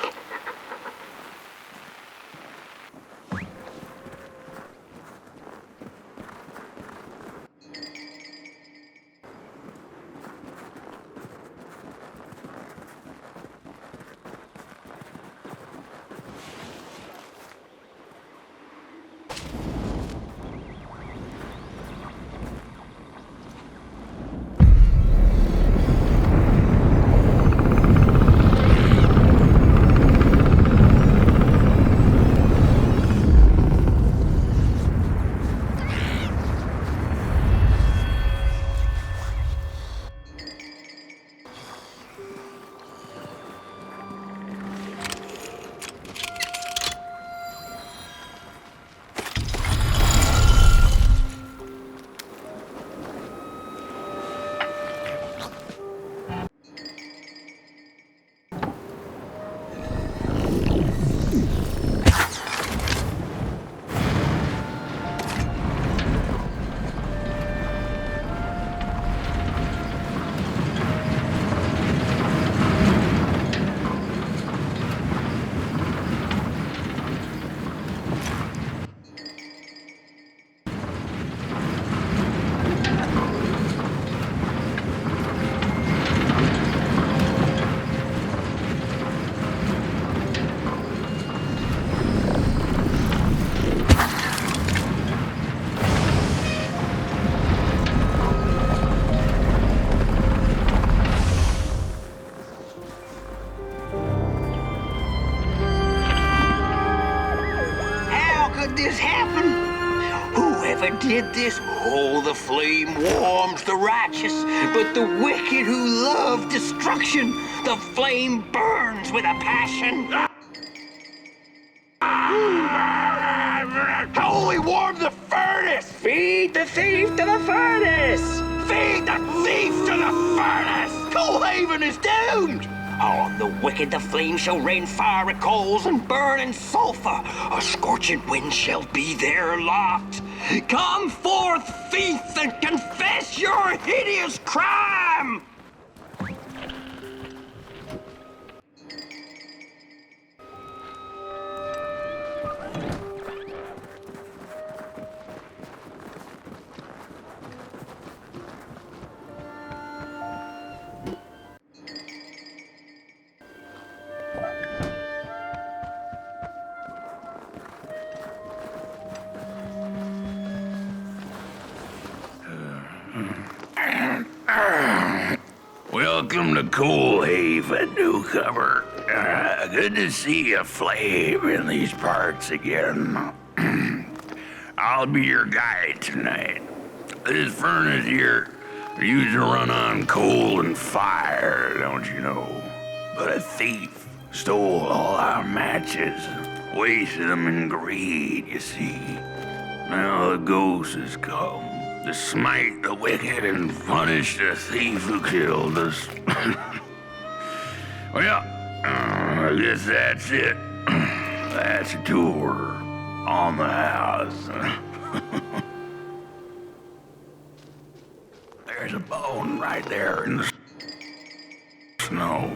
This happen? Whoever did this? Oh, the flame warms the righteous, but the wicked who love destruction, the flame burns with a passion. How will we warm the furnace? Feed the thief to the furnace! Feed the thief to the furnace! Coalhaven is doomed! On the wicked the flame shall rain fiery coals and burning sulfur. A scorching wind shall be their lot. Come forth, thief, and confess your hideous crime! Welcome to Coalhaven, newcomer. Good to see a flame in these parts again. I'll be your guide tonight. This furnace here used to run on coal and fire, don't you know? But a thief stole all our matches, wasted them in greed, you see. Now the ghost has come to smite the wicked and punish the thief who killed us. Well, I guess that's it. That's a tour on the house. There's a bone right there in the No.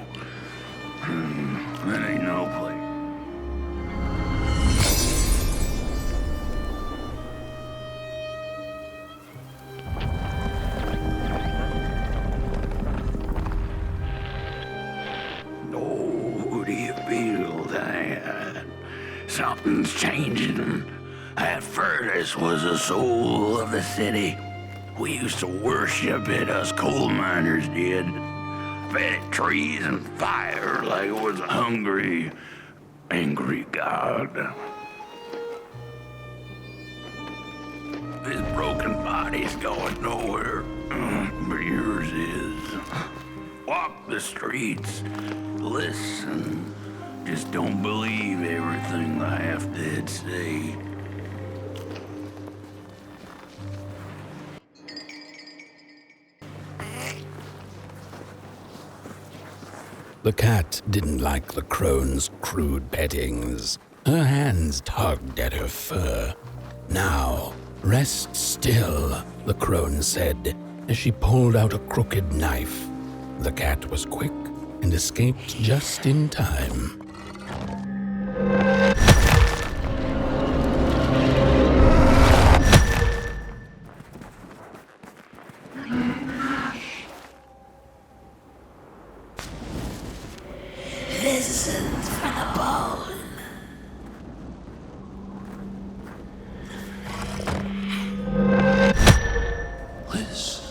That ain't no place. Oh, do you feel that? Something's changing. That furnace was the soul of the city. We used to worship it, us coal miners did. Fed it trees and fire like it was a hungry, angry god. This broken body's going nowhere, but yours is. Walk the streets, listen. Just don't believe everything the half-dead say. The cat didn't like the crone's crude pettings. Her hands tugged at her fur. Now, rest still, the crone said, as she pulled out a crooked knife. The cat was quick and escaped just in time. Listen for the bone. Listen.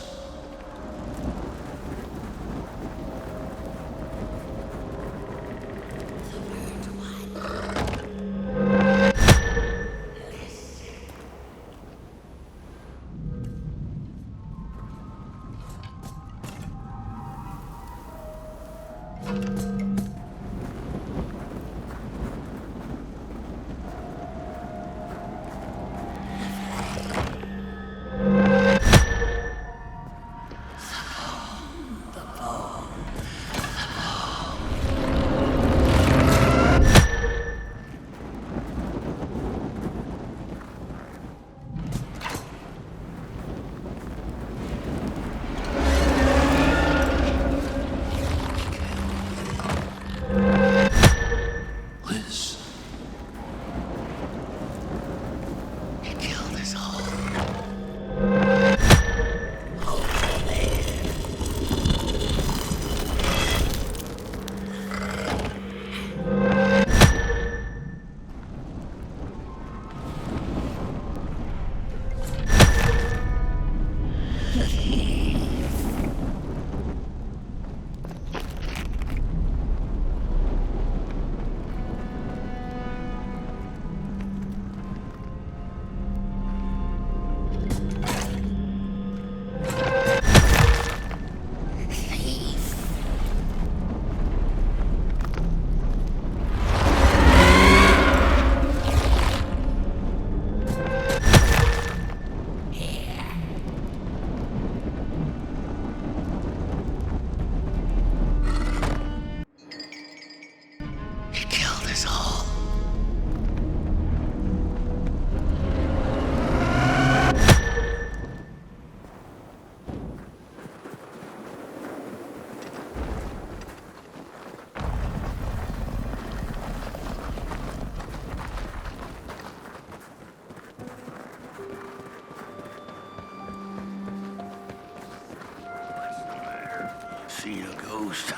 See a ghost.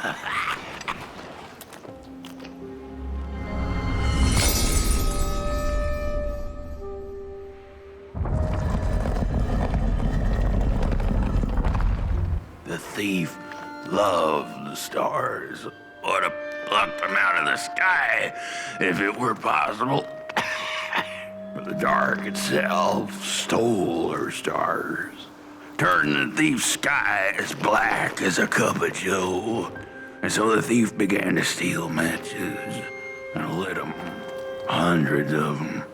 The thief loved the stars. Would have plucked them out of the sky if it were possible. But the dark itself stole her stars, turned the thief's sky as black as a cup of joe. And so the thief began to steal matches and lit them, hundreds of them,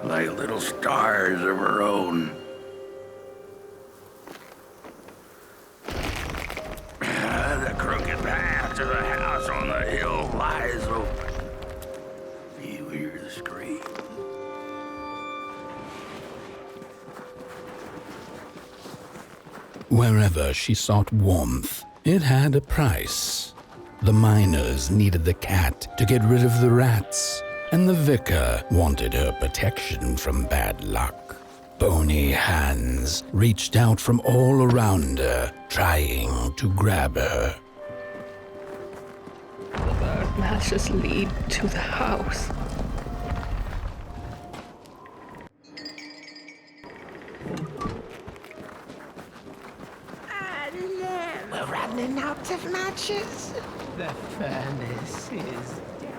like little stars of her own. The crooked path to the house on the hill lies open. You hear the scream. Wherever she sought warmth, it had a price. The miners needed the cat to get rid of the rats, and the vicar wanted her protection from bad luck. Bony hands reached out from all around her, trying to grab her. The burnt matches lead to the house. We're running out of matches. The furnace is dead.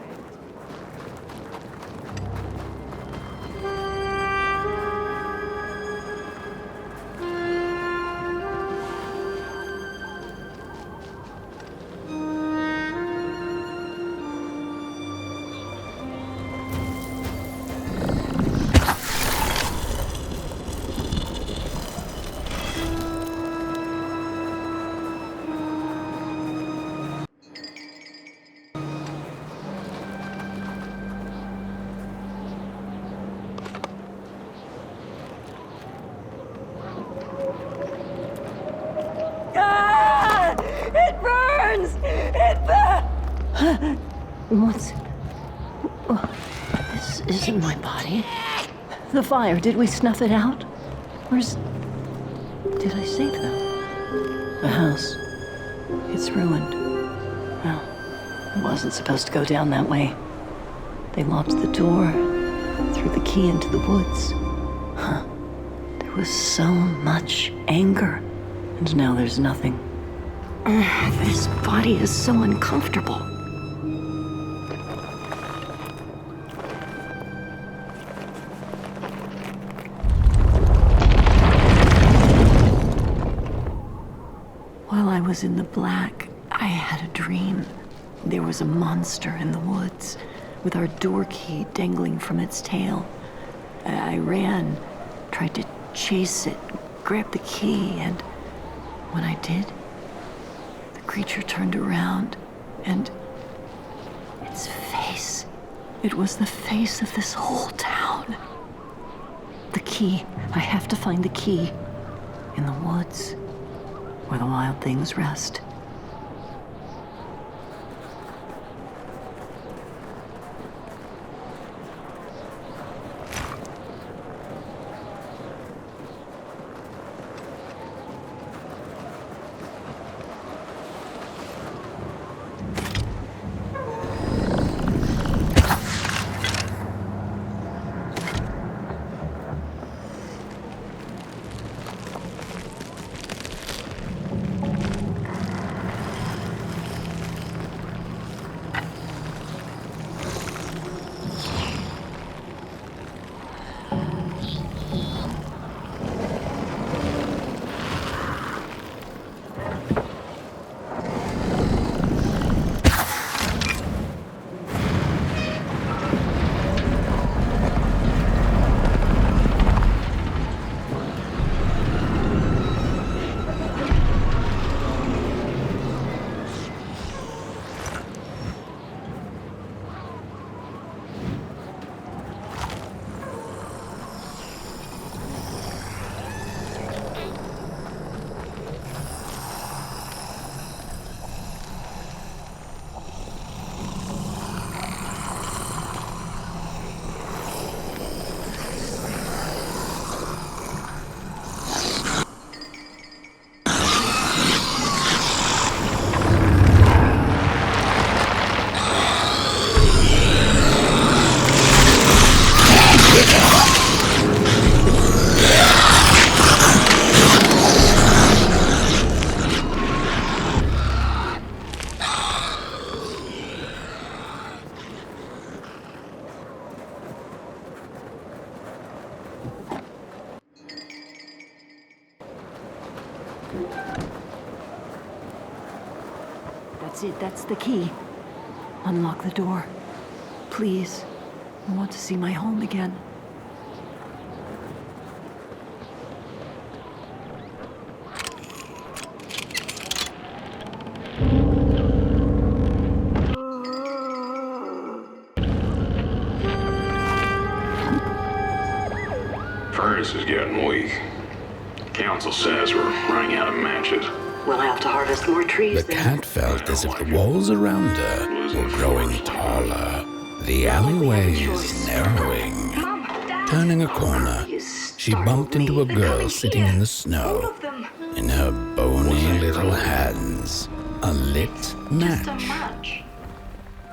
What's... This isn't my body. The fire, did we snuff it out? Where's... Did I save them? The house. It's ruined. Well, it wasn't supposed to go down that way. They locked the door, threw the key into the woods. Huh. There was so much anger, and now there's nothing. This body is so uncomfortable. While I was in the black, I had a dream. There was a monster in the woods, with our door key dangling from its tail. I ran, tried to chase it, grab the key, and when I did, the creature turned around, and its face, it was the face of this whole town. The key, I have to find the key in the woods, where the wild things rest. That's it, that's the key. Unlock the door. Please. I want to see my home again. Furnace is getting weak. Council says we're running out of matches. We'll have to harvest more trees. The cat felt as if the walls around her were growing taller, the alleyways narrowing. Turning a corner, she bumped into a girl sitting in the snow. In her bony little hands, a lit match.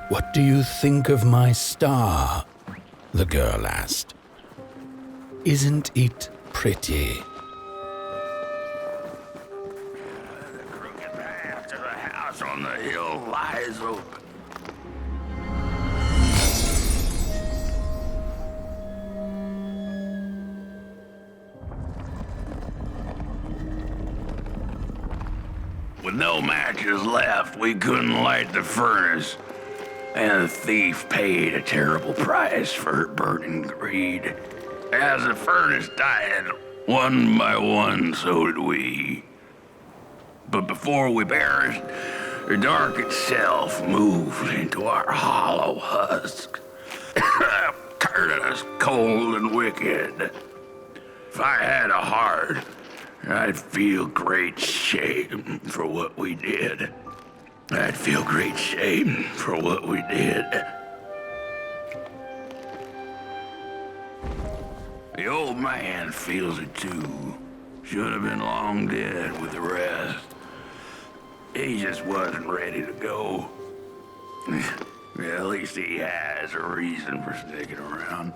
"What do you think of my star?" the girl asked. "Isn't it pretty?" The crooked path to the house on the hill lies open. With no matches left, we couldn't light the furnace. And the thief paid a terrible price for her burning greed. As the furnace died, one by one, so did we. But before we perished, the dark itself moved into our hollow husk, turning us cold and wicked. If I had a heart, I'd feel great shame for what we did. I'd feel great shame for what we did. The old man feels it too. Should have been long dead with the rest. He just wasn't ready to go. At least he has a reason for sticking around.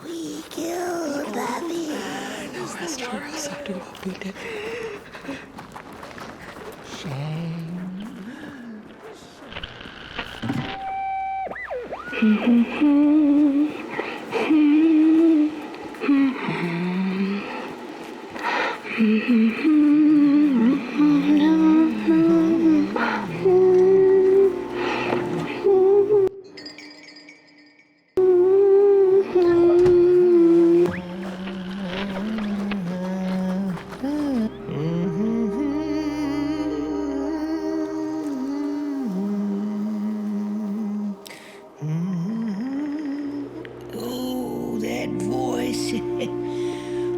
We killed the beast. Oh, that voice.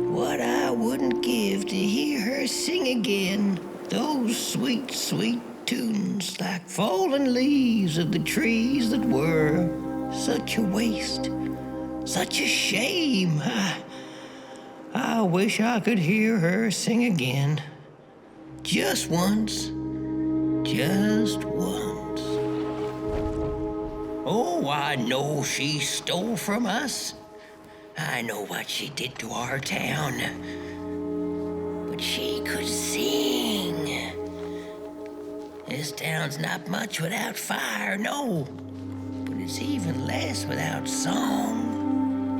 What I wouldn't give to hear her sing again. Those sweet, sweet tunes like fallen leaves of the trees that were. Such a waste. Such a shame. I wish I could hear her sing again. Just once. Just once. Oh, I know she stole from us. I know what she did to our town. But she could sing. This town's not much without fire, no. But it's even less without song.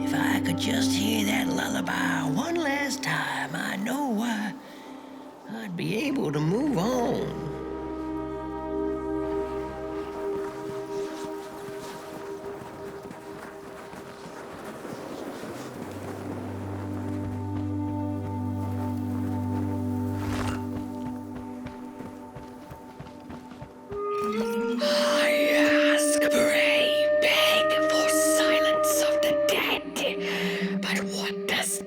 If I could just hear that lullaby one last time, I know I'd be able to move on.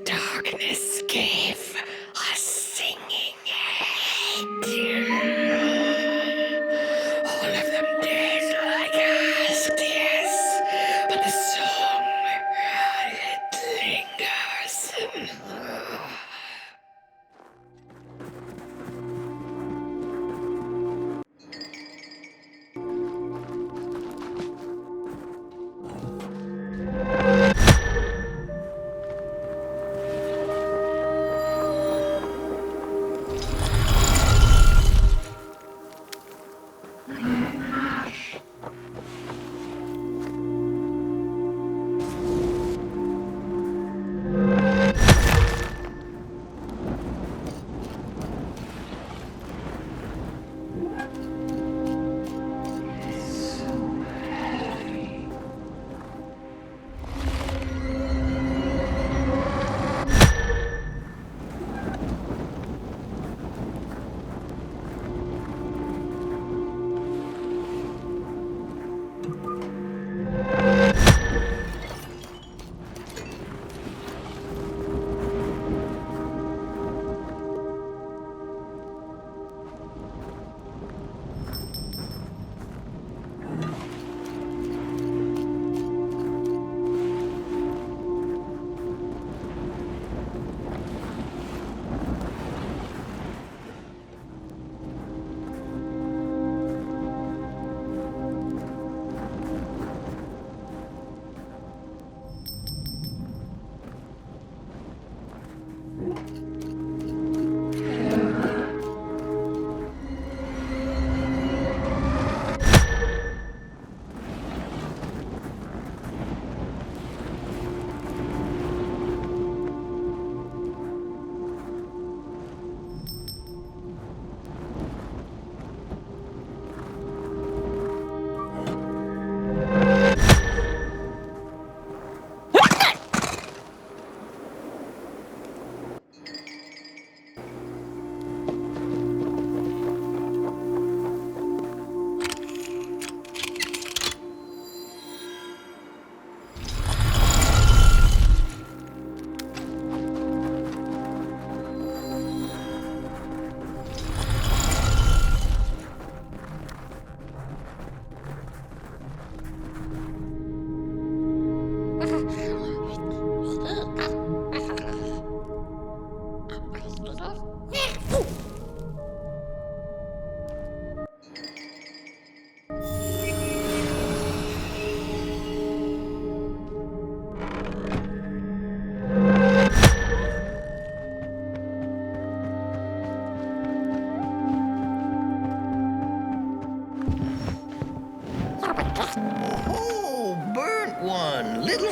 Darkness gave a singing head.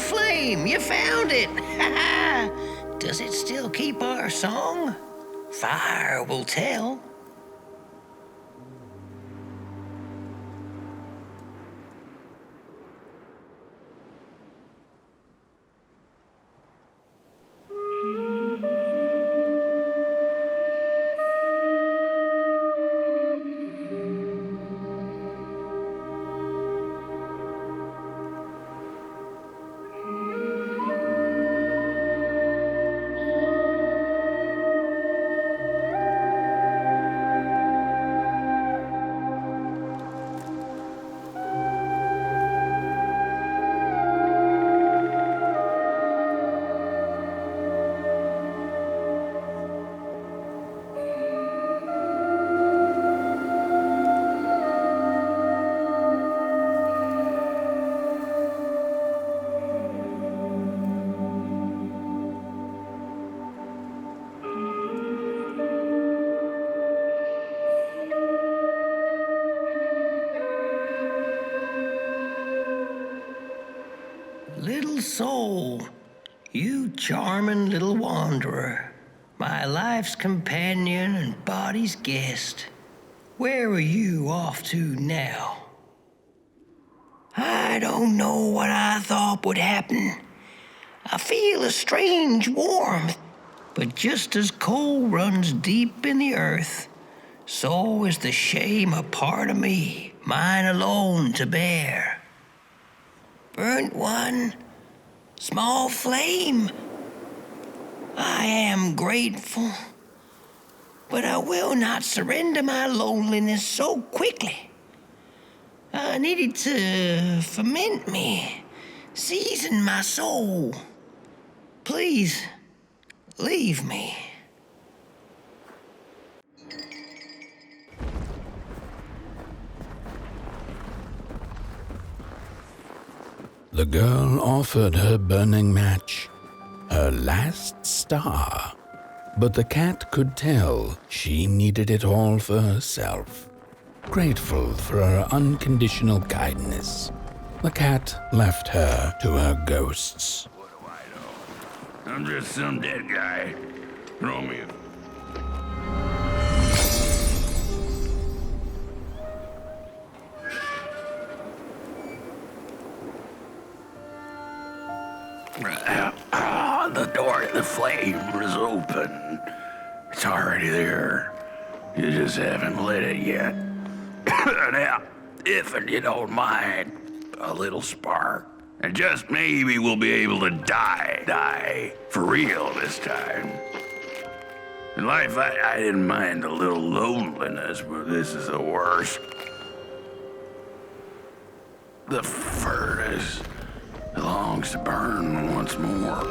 flame, you found it! Does it still keep our song? Fire will tell. Little soul, you charming little wanderer, my life's companion and body's guest. Where are you off to now? I don't know what I thought would happen. I feel a strange warmth, but just as coal runs deep in the earth, so is the shame a part of me, mine alone to bear. Burnt one, small flame. I am grateful, but I will not surrender my loneliness so quickly. I needed to ferment me, season my soul. Please, leave me. The girl offered her burning match, her last star, but the cat could tell she needed it all for herself. Grateful for her unconditional kindness, the cat left her to her ghosts. What do I know? I'm just some dead guy. Throw me. The door to the flame is open. It's already there. You just haven't lit it yet. Now, if you don't mind, a little spark. And just maybe we'll be able to die for real this time. In life, I didn't mind a little loneliness, but this is the worst. The furnace longs to burn once more.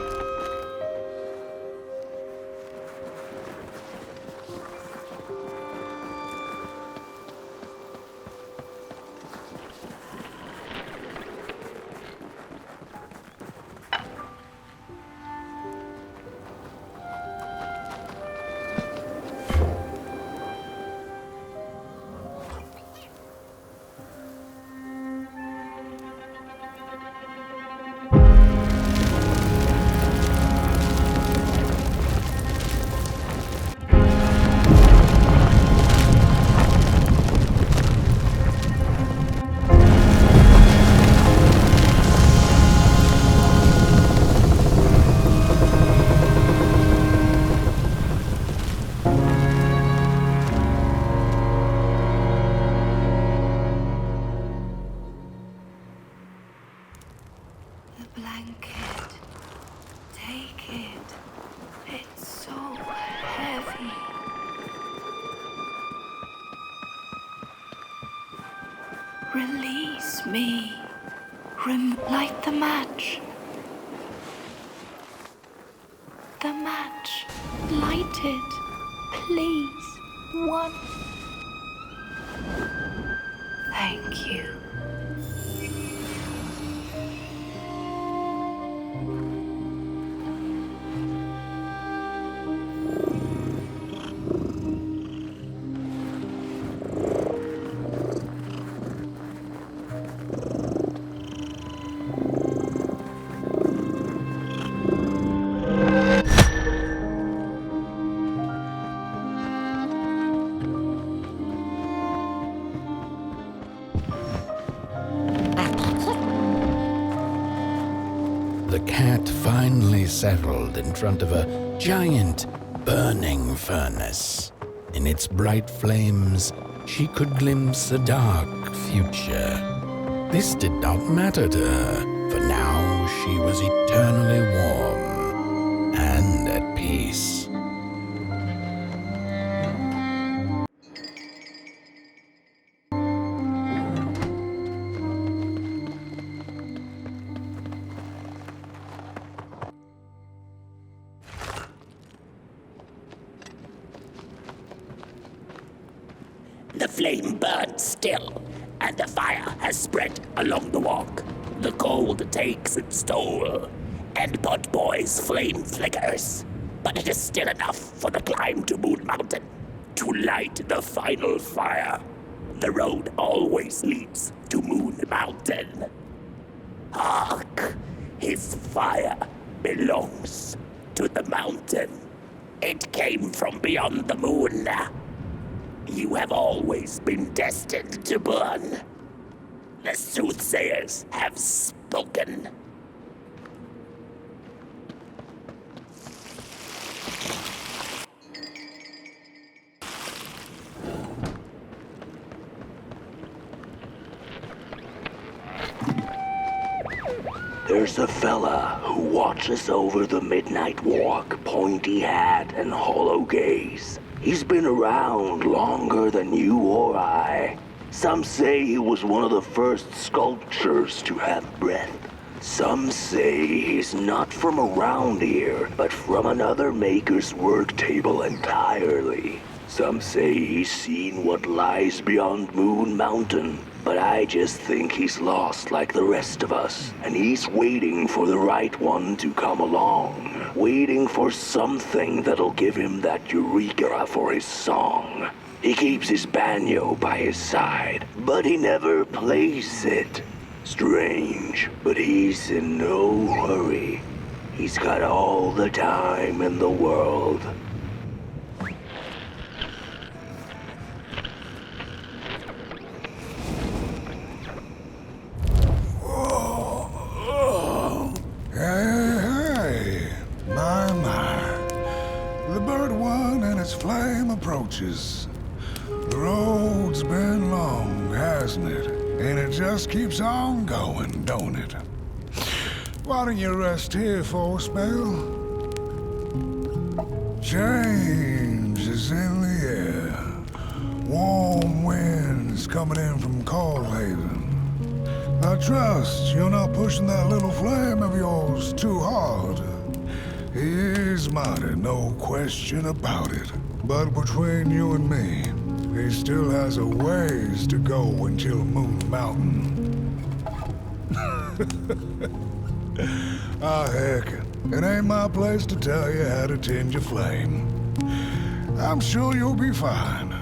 Release me. Light the match. The match. Light it. Please. One. Thank you. cat finally settled in front of a giant burning furnace. In its bright flames, she could glimpse a dark future. This did not matter to her, for now she was eternally warm and at peace. The flame burns still, and the fire has spread along the walk. The cold takes its toll, and Pot Boy's flame flickers. But it is still enough for the climb to Moon Mountain, to light the final fire. The road always leads to Moon Mountain. Hark! His fire belongs to the mountain. It came from beyond the moon. You have always been destined to burn. The soothsayers have spoken. There's a fella who watches over the midnight walk, pointy hat and hollow gaze. He's been around longer than you or I. Some say he was one of the first sculptures to have breath. Some say he's not from around here, but from another maker's work table entirely. Some say he's seen what lies beyond Moon Mountain, but I just think he's lost like the rest of us, and he's waiting for the right one to come along, waiting for something that'll give him that eureka for his song. He keeps his banjo by his side, but he never plays it. Strange, but he's in no hurry. He's got all the time in the world. Hey, my. The bird one and its flame approaches. The road's been long, hasn't it? And it just keeps on going, don't it? Why don't you rest here for a spell? Change is in the air. Warm winds coming in from Cold Haven. I trust you're not pushing that little flame of yours too hard. He is mighty, no question about it. But between you and me, he still has a ways to go until Moon Mountain. Ah, heck, it ain't my place to tell you how to tend your flame. I'm sure you'll be fine.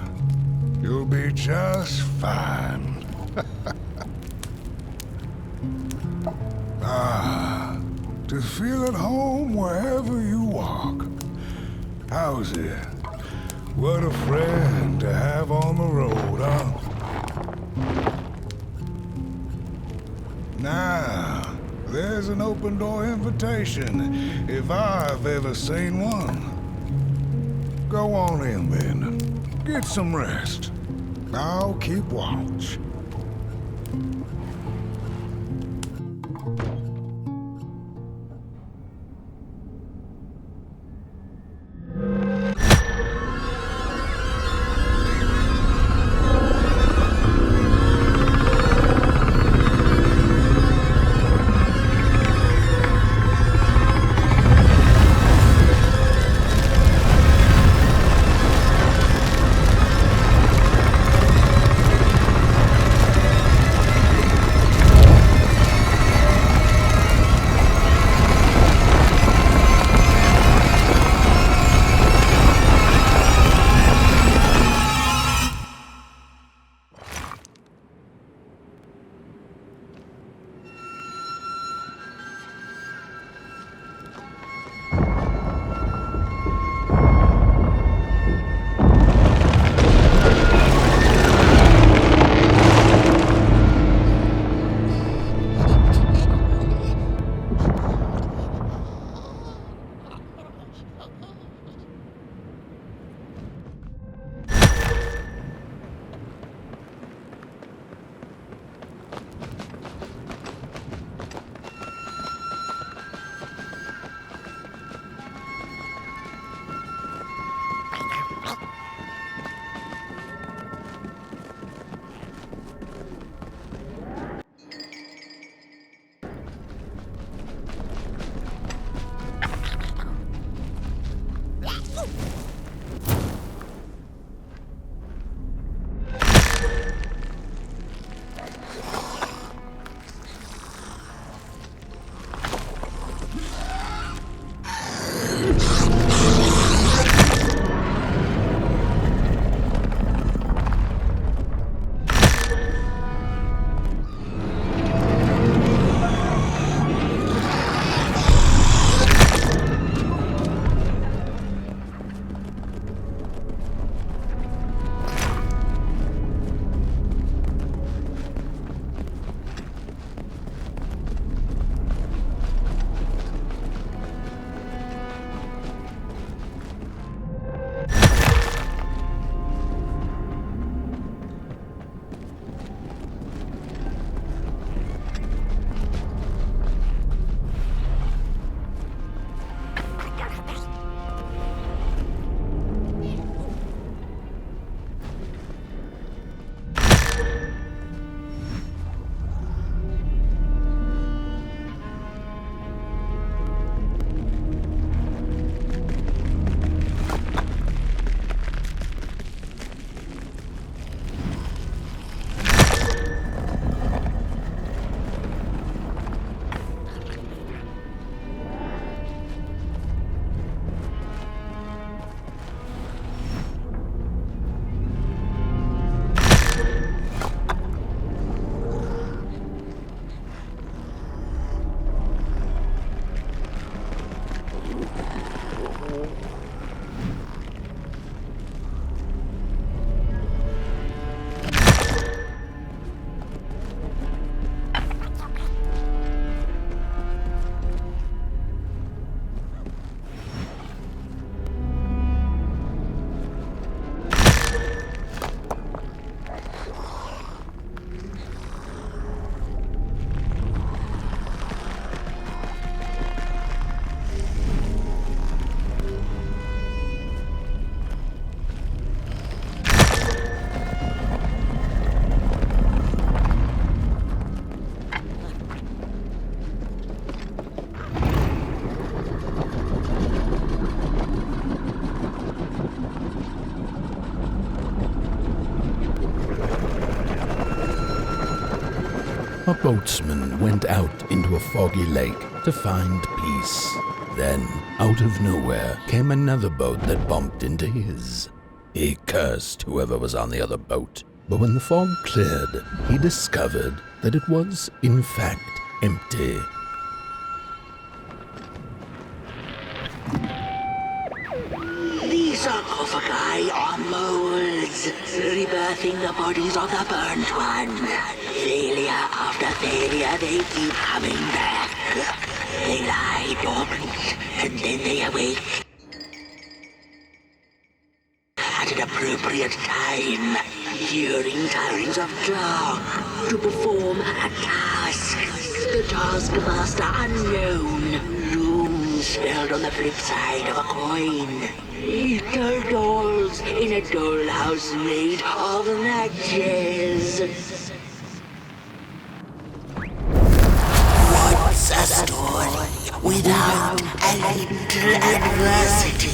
You'll be just fine. Ah, to feel at home wherever you walk. How's it? What a friend to have on the road, huh? Now, there's an open door invitation, if I've ever seen one. Go on in then. Get some rest. I'll keep watch. a boatsman went out into a foggy lake to find peace. Then, out of nowhere, came another boat that bumped into his. He cursed whoever was on the other boat, but when the fog cleared, he discovered that it was, in fact, empty. These sarcophagi are molds, rebirthing the bodies of the burnt one. Failure after failure, they keep coming back. They lie dormant, and then they awake at an appropriate time, during times of dark, to perform a task. The taskmaster unknown, doom spelled on the flip side of a coin. Little dolls in a dollhouse made of matches. What's a story without a little adversity?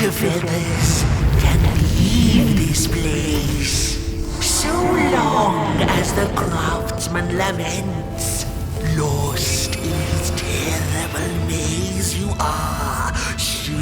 Feathers can leave this place. So long as the craftsman laments, lost in his terrible maze, you are so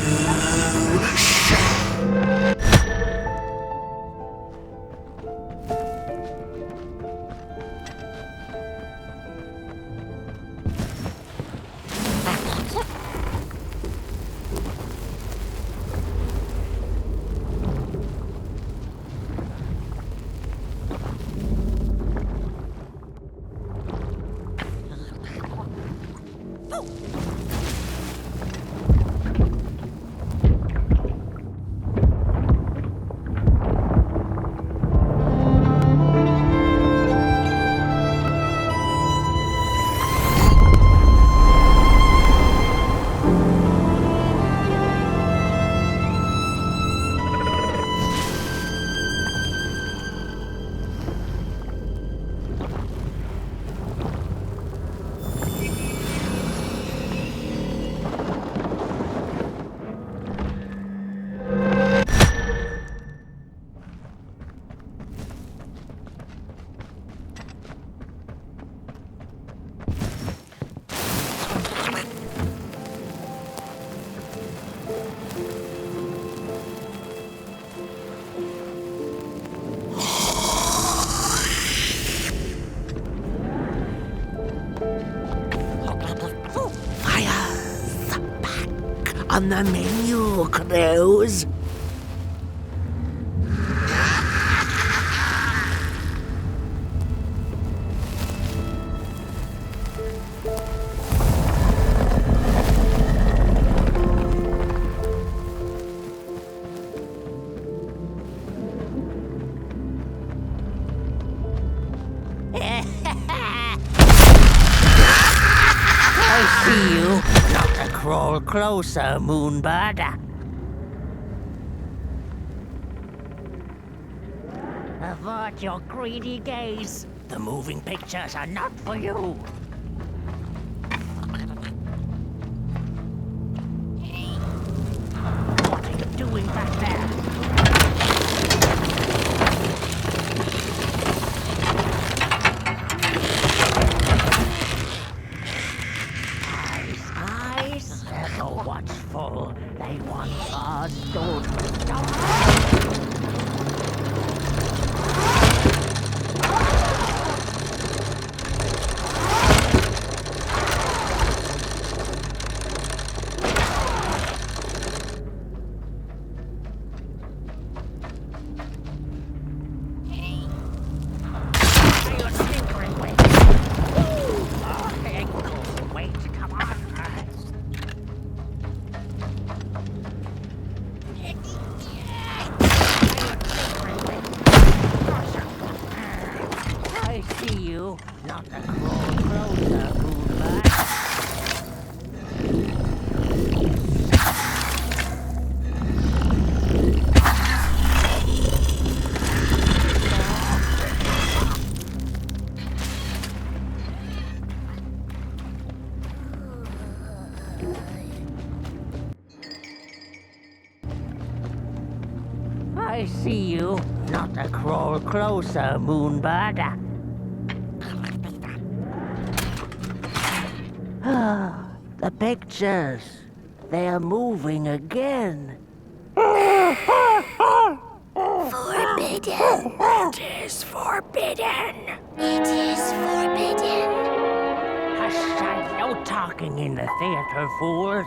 on the menu, Cruz. Crawl closer, Moonbird. Avert your greedy gaze. The moving pictures are not for you. What are you doing back there? Watchful, they want our daughter. I see you, not a crawl closer, Moonbird. The pictures, they are moving again. Forbidden. It is forbidden. It is forbidden. Hush, no talking in the theater, fools.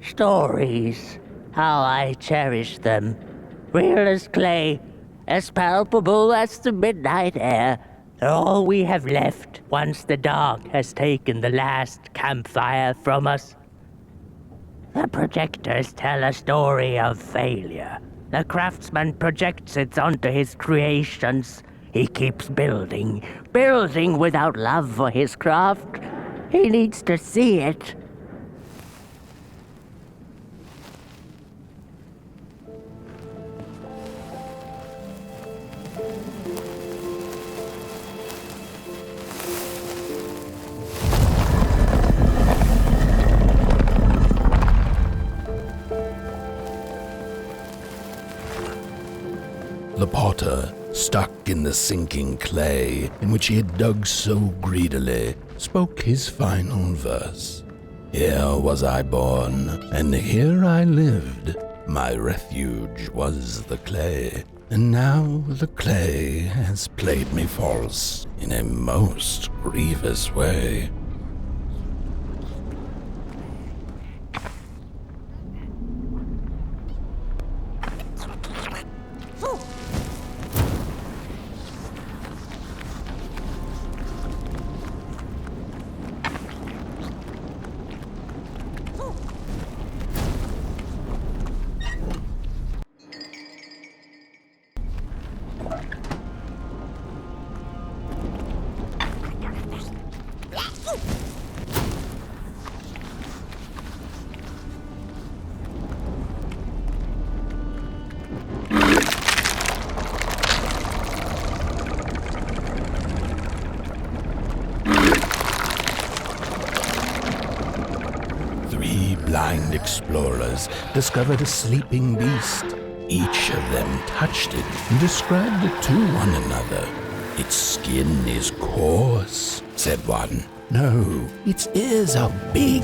Stories, how I cherish them. Real as clay, as palpable as the midnight air, All we have left once the dark has taken the last campfire from us. The projectors tell a story of failure. The craftsman projects it onto his creations. He keeps building without love for his craft. He needs to see it. The potter, stuck in the sinking clay in which he had dug so greedily, spoke his final verse. Here was I born, and here I lived. My refuge was the clay, and now the clay has played me false in a most grievous way. Blind explorers discovered a sleeping beast. Each of them touched it and described it to one another. Its skin is coarse, said one. No, its ears are big,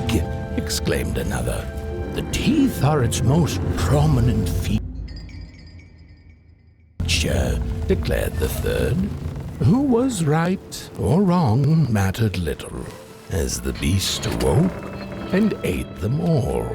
exclaimed another. The teeth are its most prominent feature, declared the third. Who was right or wrong mattered little, as the beast awoke and ate them all.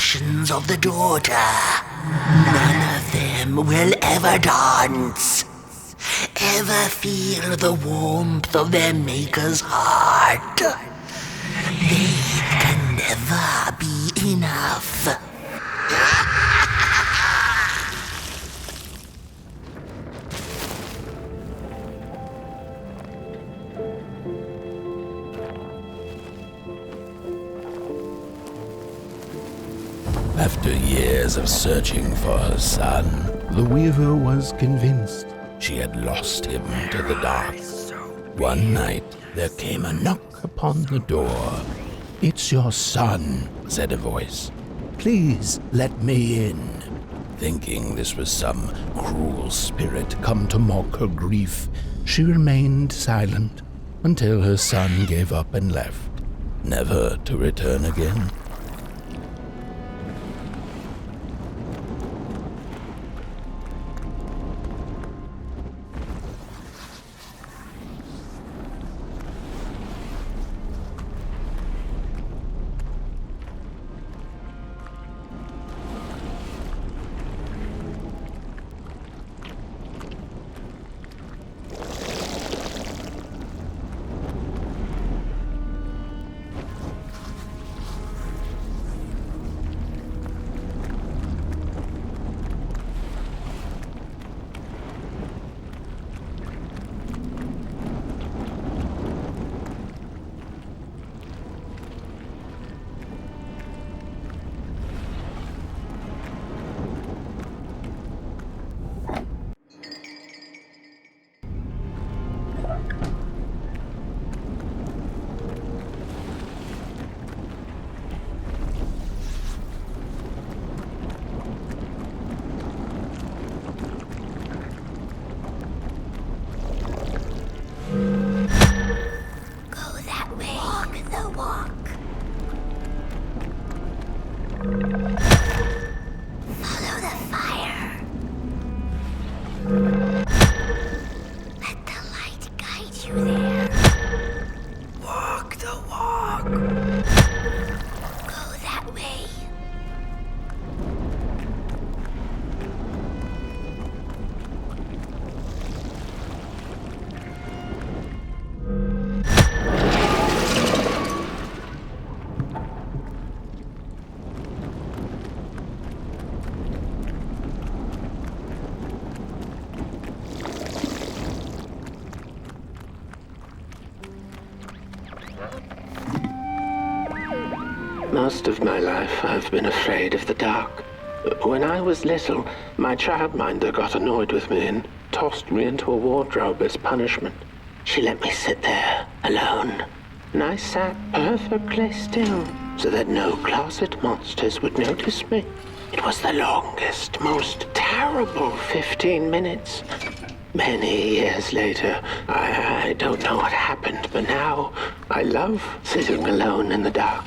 foundations of the daughter. None of them will ever dance, ever feel the warmth of their maker's heart. They can never be enough. After years of searching for her son, the weaver was convinced she had lost him to the dark. One night, there came a knock upon the door. "It's your son," said a voice. "Please let me in." Thinking this was some cruel spirit come to mock her grief, she remained silent until her son gave up and left, never to return again. Most of my life, I've been afraid of the dark. When I was little, my childminder got annoyed with me and tossed me into a wardrobe as punishment. She let me sit there, alone, and I sat perfectly still so that no closet monsters would notice me. It was the longest, most terrible 15 minutes. Many years later, I don't know what happened, but now I love sitting alone in the dark.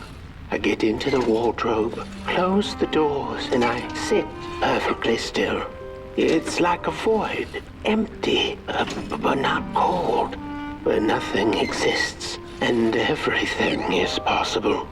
I get into the wardrobe, close the doors, and I sit perfectly still. It's like a void, empty, but not cold, where nothing exists and everything is possible.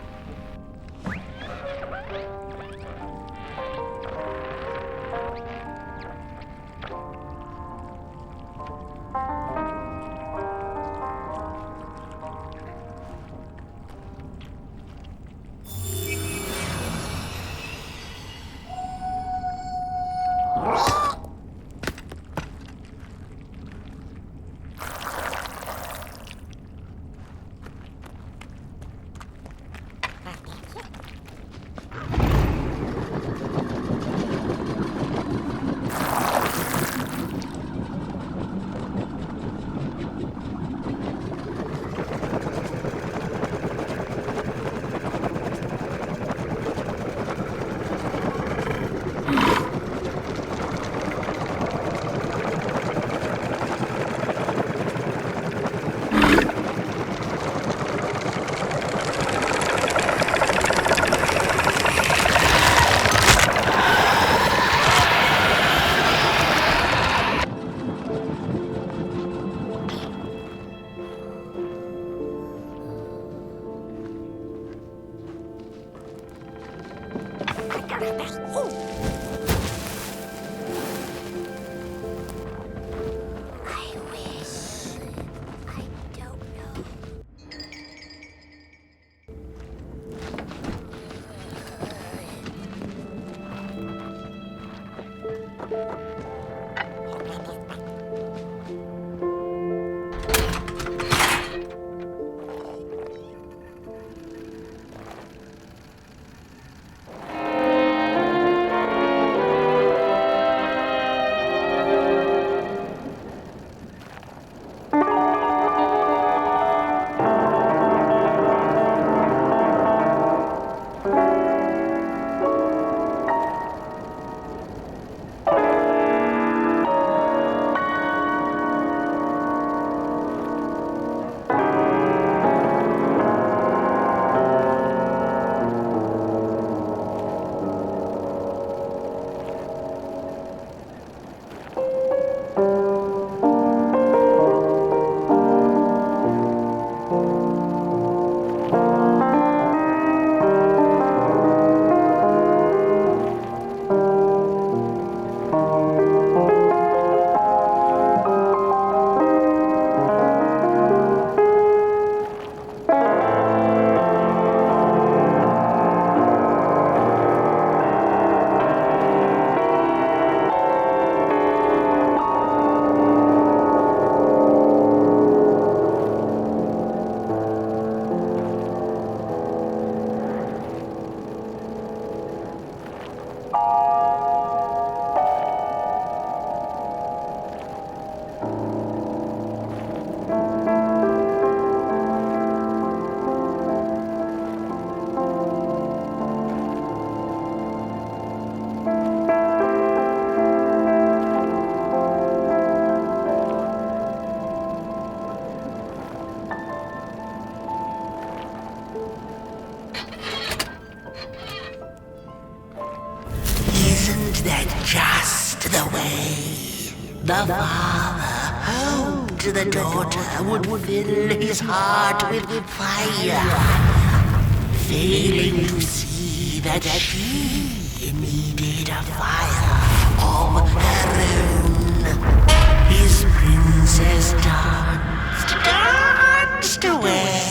The father home to the daughter would fill his heart with fire, failing to see that she needed a fire of her own. His princess danced away,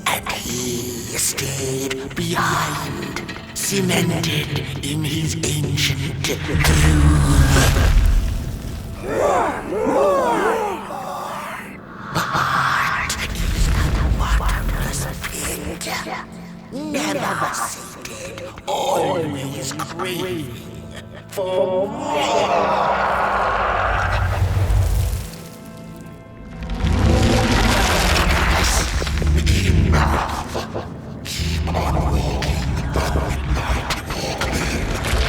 and he stayed behind, cemented in his ancient groove. The heart is a bottomless pit, never sated, always craving for more. Enough. Keep on waiting, the midnight walking.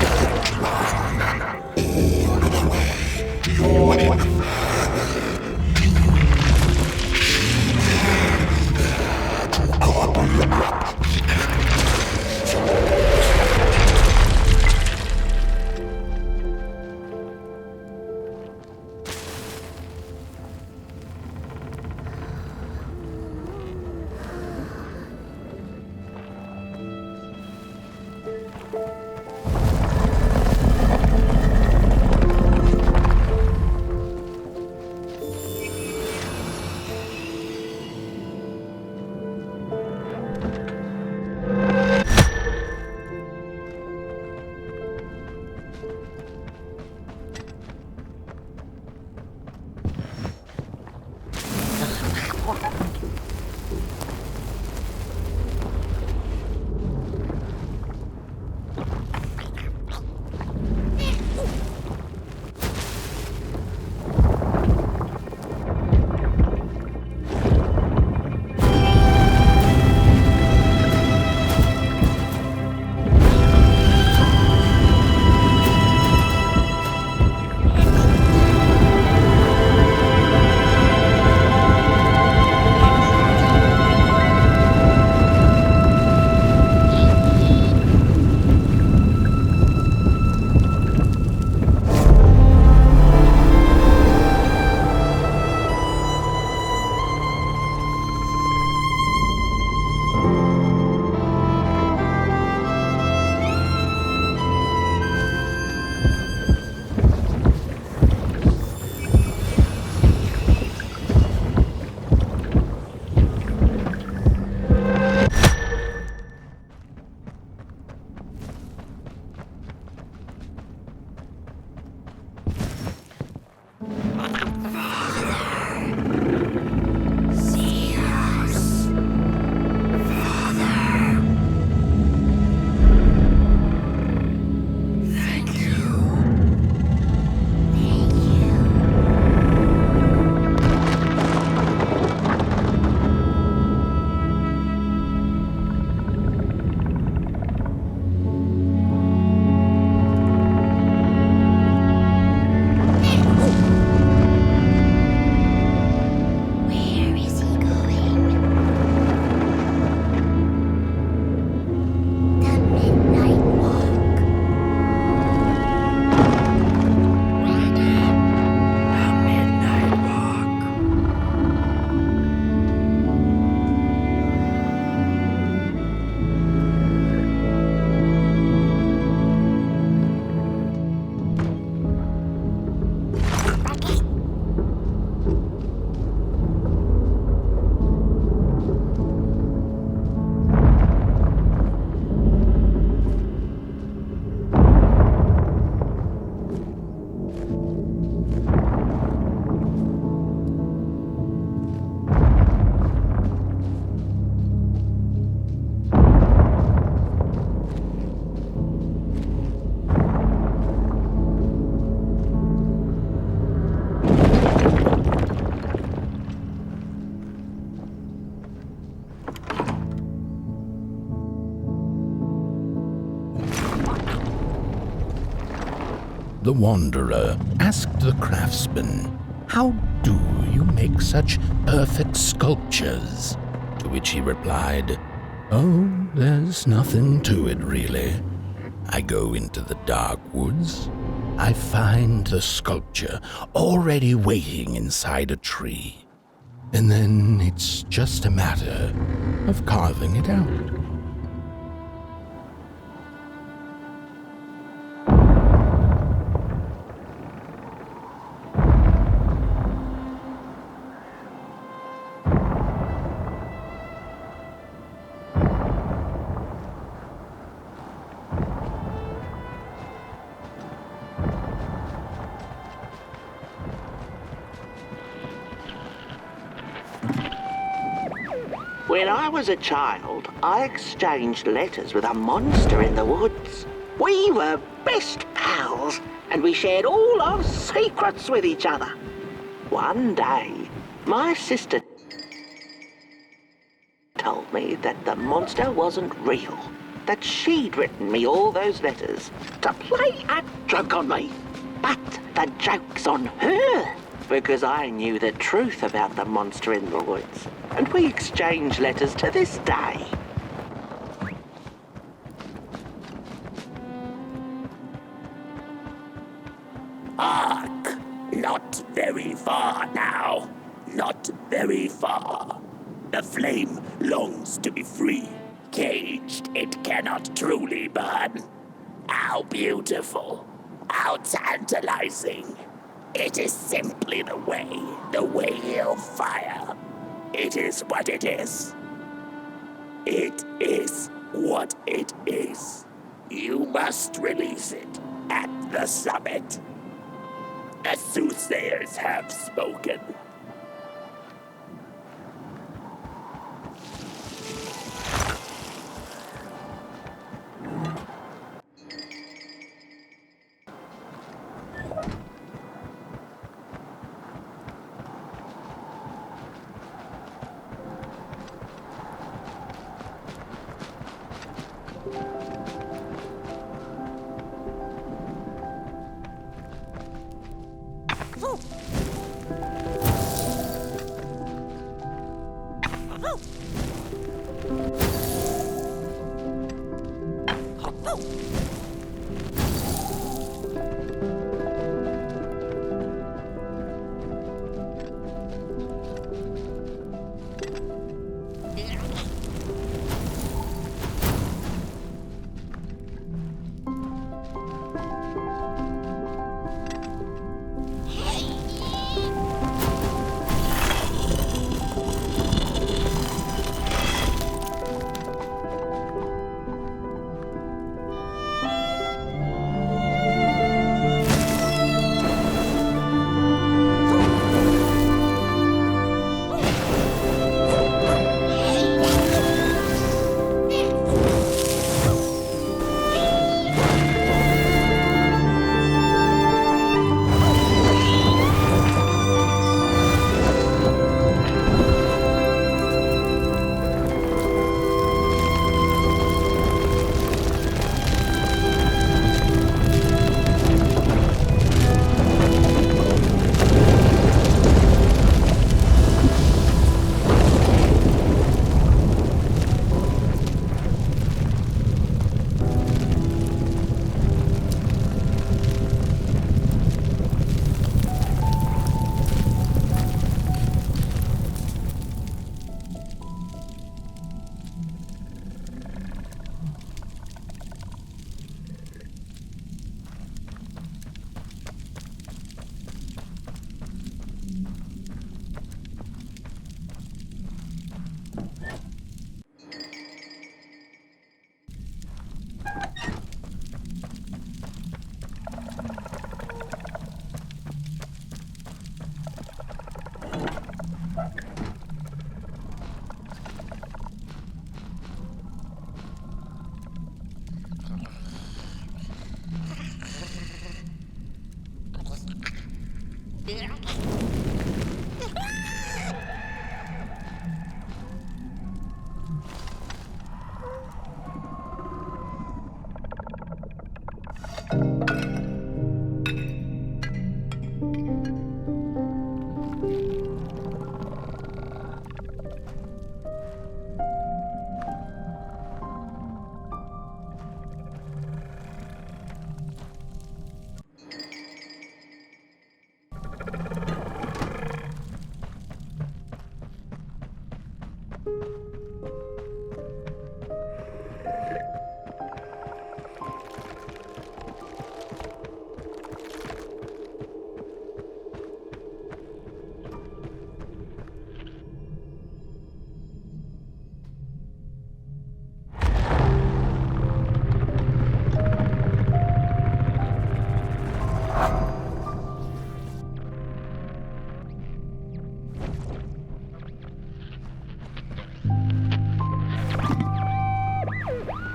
Don't run all the way to your end. The wanderer asked the craftsman, "How do you make such perfect sculptures?" To which he replied, "Oh, there's nothing to it really. I go into the dark woods. I find the sculpture already waiting inside a tree. And then it's just a matter of carving it out." When I was a child, I exchanged letters with a monster in the woods. We were best pals, and we shared all our secrets with each other. One day, my sister told me that the monster wasn't real, that she'd written me all those letters to play a joke on me. But the joke's on her, because I knew the truth about the monster in the woods, and we exchange letters to this day. Hark! Not very far now. Not very far. The flame longs to be free. Caged, it cannot truly burn. How beautiful. How tantalizing. It is simply the way of fire. It is what it is. It is what it is. You must release it at the summit. The soothsayers have spoken.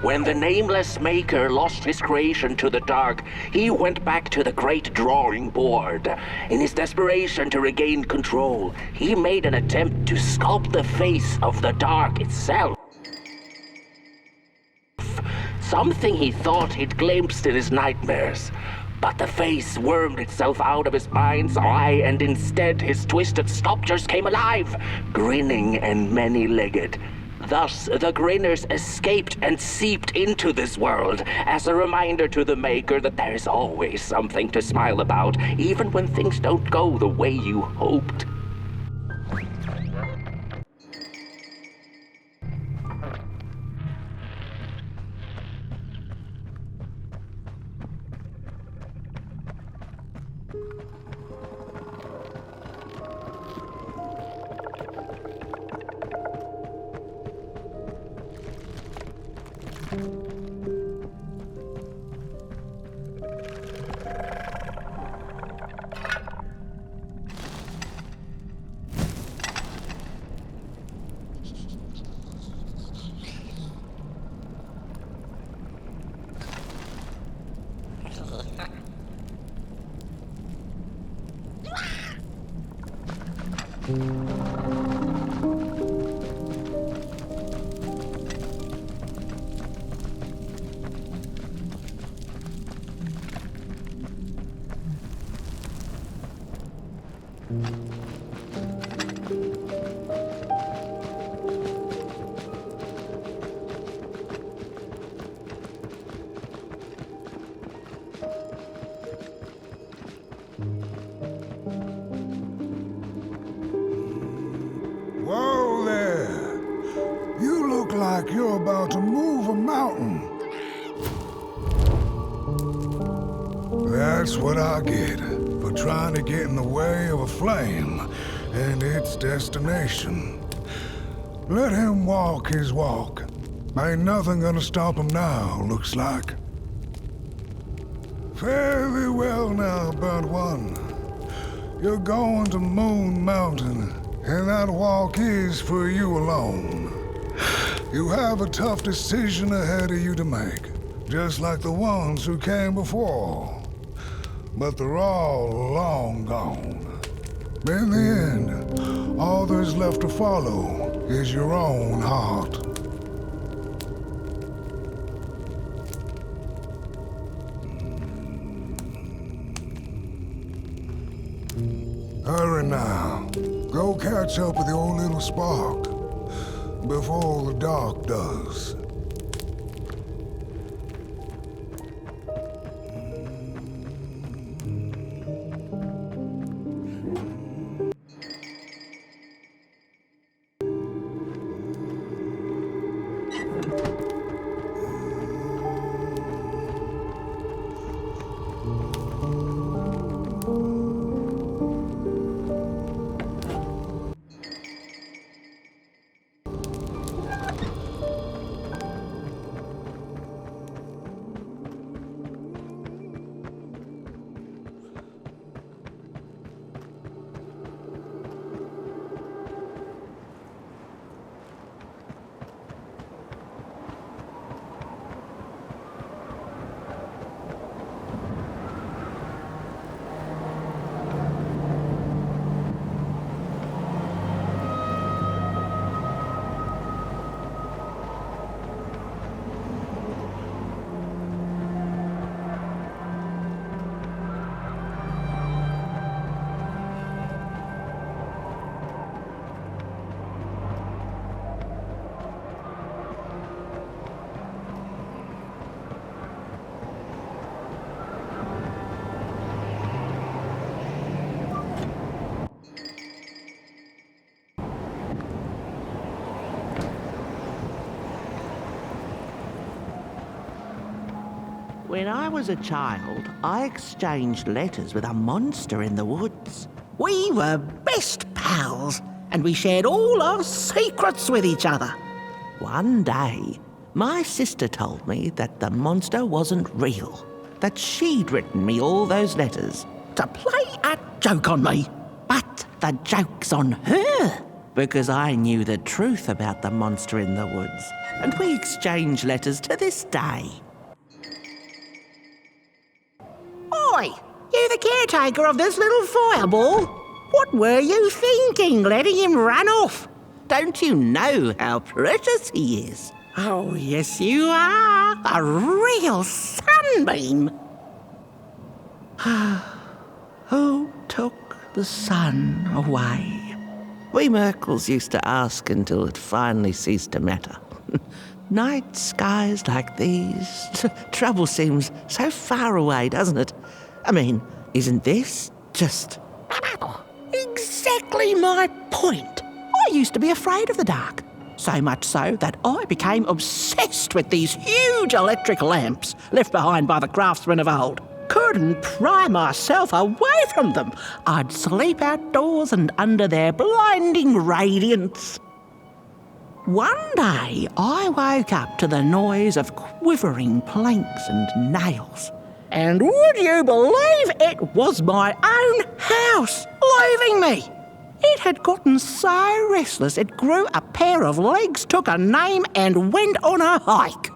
When the nameless maker lost his creation to the dark, he went back to the great drawing board. In his desperation to regain control, he made an attempt to sculpt the face of the dark itself. Something he thought he'd glimpsed in his nightmares. But the face wormed itself out of his mind's eye, and instead his twisted sculptures came alive, grinning and many-legged. Thus, the grinners escaped and seeped into this world, as a reminder to the maker that there's always something to smile about, even when things don't go the way you hoped. Whoa there! You look like you're about to move a mountain. That's what I get for trying to get in the way of a flame and its destination. Let him walk his walk. Ain't nothing gonna stop him now, looks like. Fare thee well now, burnt one. You're going to Moon Mountain, and that walk is for you alone. You have a tough decision ahead of you to make, just like the ones who came before. But they're all long gone. In the end, all there's left to follow is your own heart. Hurry now. Go catch up with your little spark before the dark does. When I was a child, I exchanged letters with a monster in the woods. We were best pals, and we shared all our secrets with each other. One day, my sister told me that the monster wasn't real, that she'd written me all those letters to play a joke on me. But the joke's on her. because I knew the truth about the monster in the woods, and we exchange letters to this day. Oi! You the caretaker of this little fireball? What were you thinking, letting him run off? Don't you know how precious he is? Oh, yes you are. A real sunbeam. Who took the sun away? We Merkles used to ask until it finally ceased to matter. Night skies like these, trouble seems so far away, doesn't it? I mean, isn't this just... Exactly my point. I used to be afraid of the dark. So much so that I became obsessed with these huge electric lamps left behind by the craftsmen of old. Couldn't pry myself away from them. I'd sleep outdoors and under their blinding radiance. One day, I woke up to the noise of quivering planks and nails. And would you believe it was my own house leaving me? It had gotten so restless it grew a pair of legs, took a name, and went on a hike.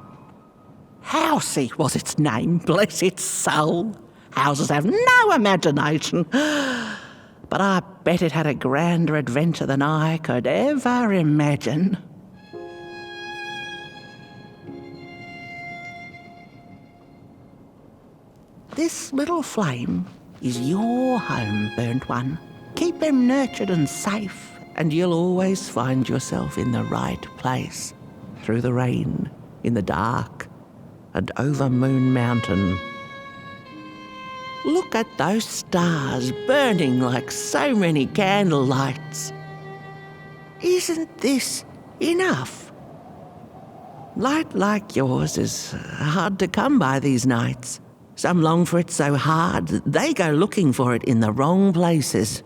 Housey was its name, bless its soul. Houses have no imagination. But I bet it had a grander adventure than I could ever imagine. This little flame is your home, burnt one. Keep them nurtured and safe, and you'll always find yourself in the right place. Through the rain, in the dark, and over Moon Mountain. Look at those stars burning like so many candle lights. Isn't this enough? Light like yours is hard to come by these nights. Some long for it so hard, they go looking for it in the wrong places.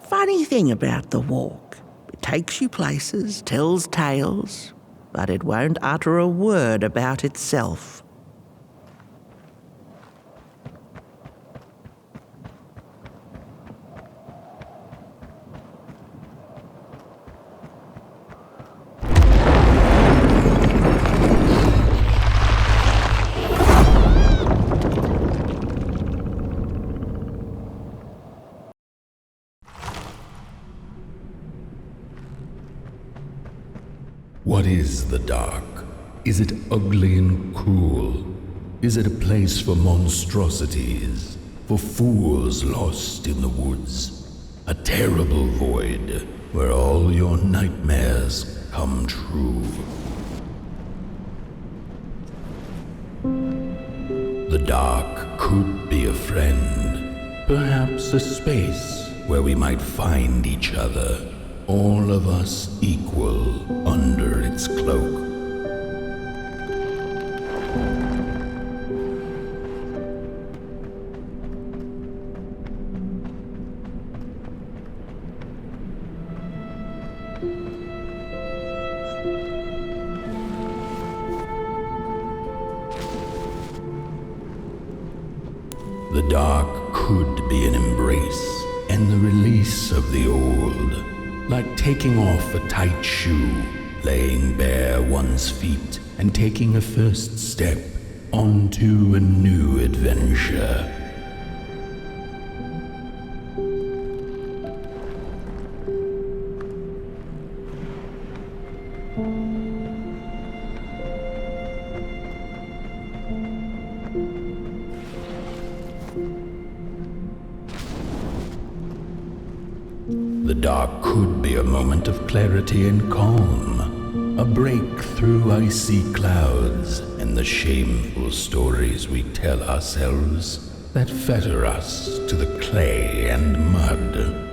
Funny thing about the walk, it takes you places, tells tales, but it won't utter a word about itself. What is the dark? Is it ugly and cruel? Is it a place for monstrosities, for fools lost in the woods? A terrible void where all your nightmares come true. The dark could be a friend, perhaps a space where we might find each other, all of us equal under its cloak. The dark could be an embrace and the release of the old, like taking off a tight shoe, laying bare one's feet, and taking a first step onto a new adventure. The dark could be a moment of clarity and calm, a break through icy clouds and the shameful stories we tell ourselves that fetter us to the clay and mud.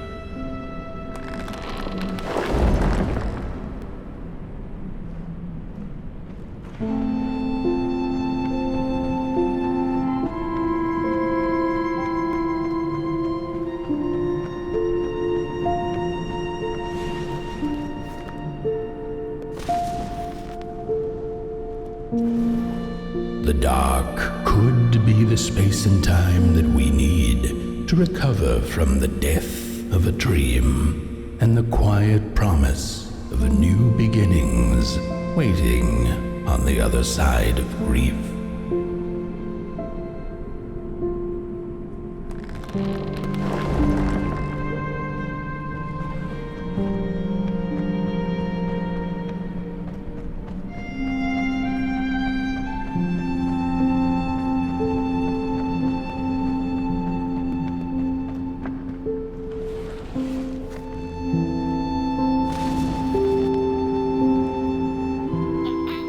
The dark could be the space and time that we need to recover from the death of a dream. and the quiet promise of new beginnings waiting on the other side of grief.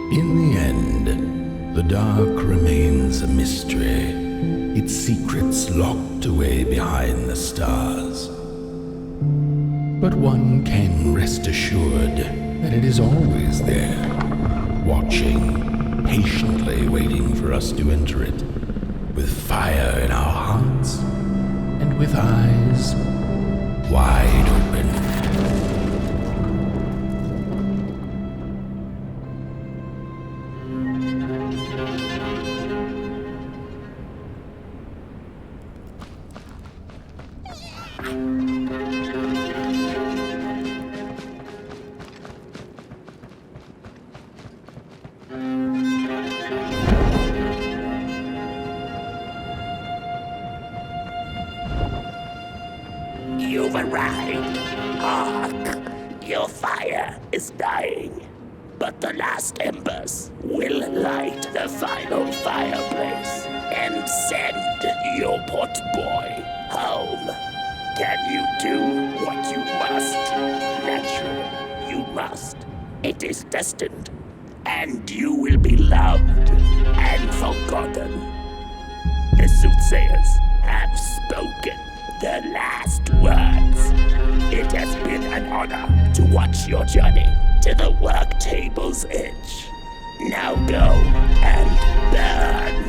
In the end, the dark remains a mystery, its secrets locked away behind the stars. But one can rest assured that it is always there, watching, patiently waiting for us to enter it, with fire in our hearts and with eyes wide open. You've arrived. Hark! Your fire is dying, but the last embers will light the final fireplace and send your pot boy home. Can you do what you must? Naturally, you must. It is destined, and you will be loved and forgotten. The soothsayers have spoken the last words. It has been an honor to watch your journey to the work table's edge. Now go and burn.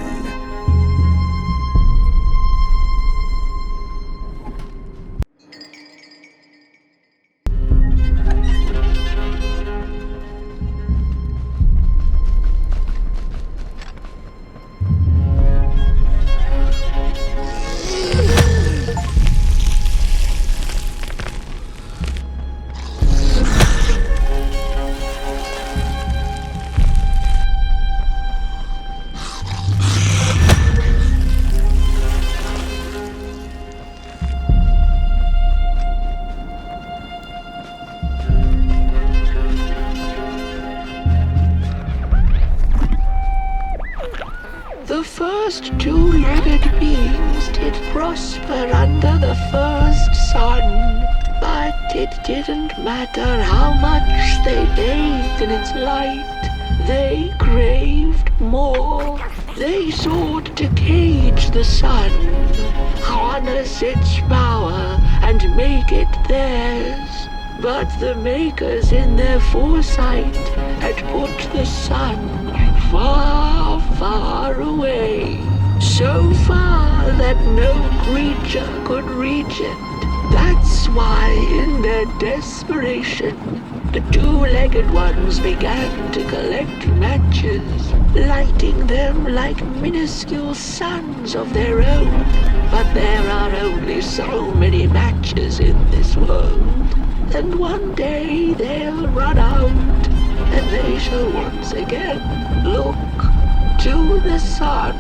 The first two-legged beings did prosper under the first sun, but it didn't matter how much they bathed in its light. They craved more. They sought to cage the sun, harness its power, and make it theirs. But the makers in their foresight had put the sun far, far away, so far that no creature could reach it. That's why, in their desperation, the two-legged ones began to collect matches, lighting them like minuscule suns of their own. But there are only so many matches in this world, and one day they'll run out, and they shall once again look to the sun.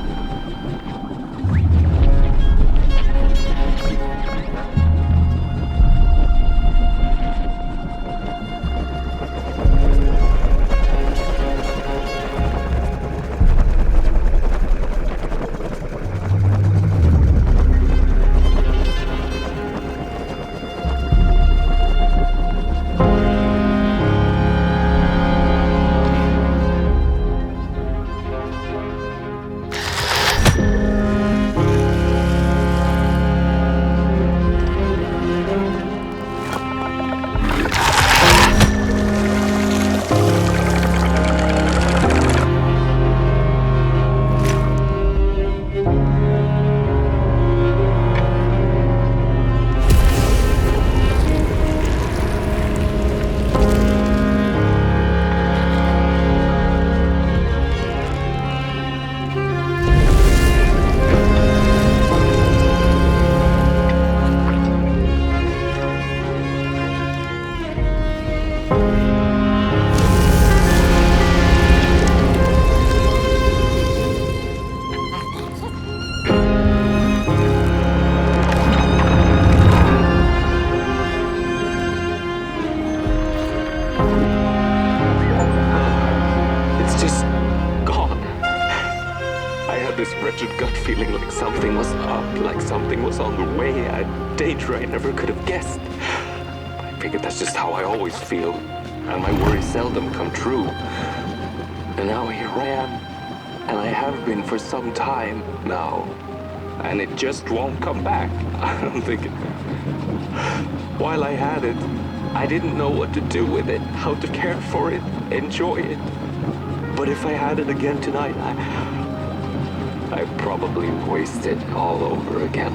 feeling like something was up, like something was on the way, a danger I never could have guessed. I figured that's just how I always feel, and my worries seldom come true. And now here I am, and I have been for some time now, and it just won't come back. I don't think it... While I had it, I didn't know what to do with it, how to care for it, enjoy it. But if I had it again tonight, I'd probably waste it all over again.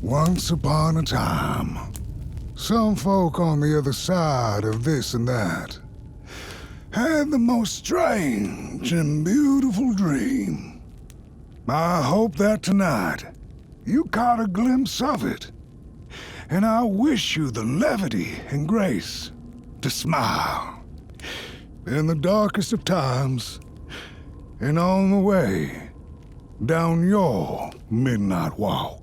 Once upon a time, some folk on the other side of this and that had the most strange and beautiful dream. I hope that tonight you caught a glimpse of it, and I wish you the levity and grace to smile in the darkest of times and on the way down your midnight walk.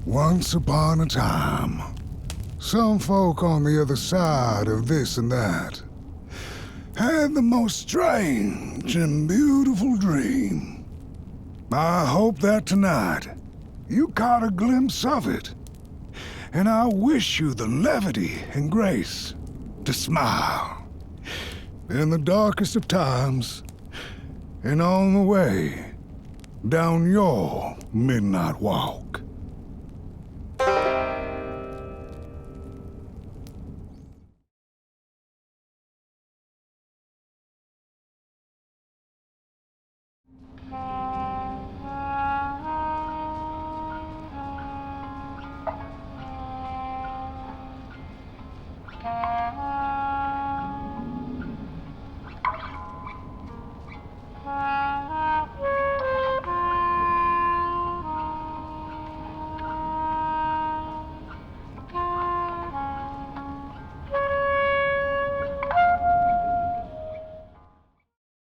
Once upon a time, some folk on the other side of this and that had the most strange and beautiful dream. I hope that tonight you caught a glimpse of it, and I wish you the levity and grace to smile in the darkest of times and on the way down your midnight walk.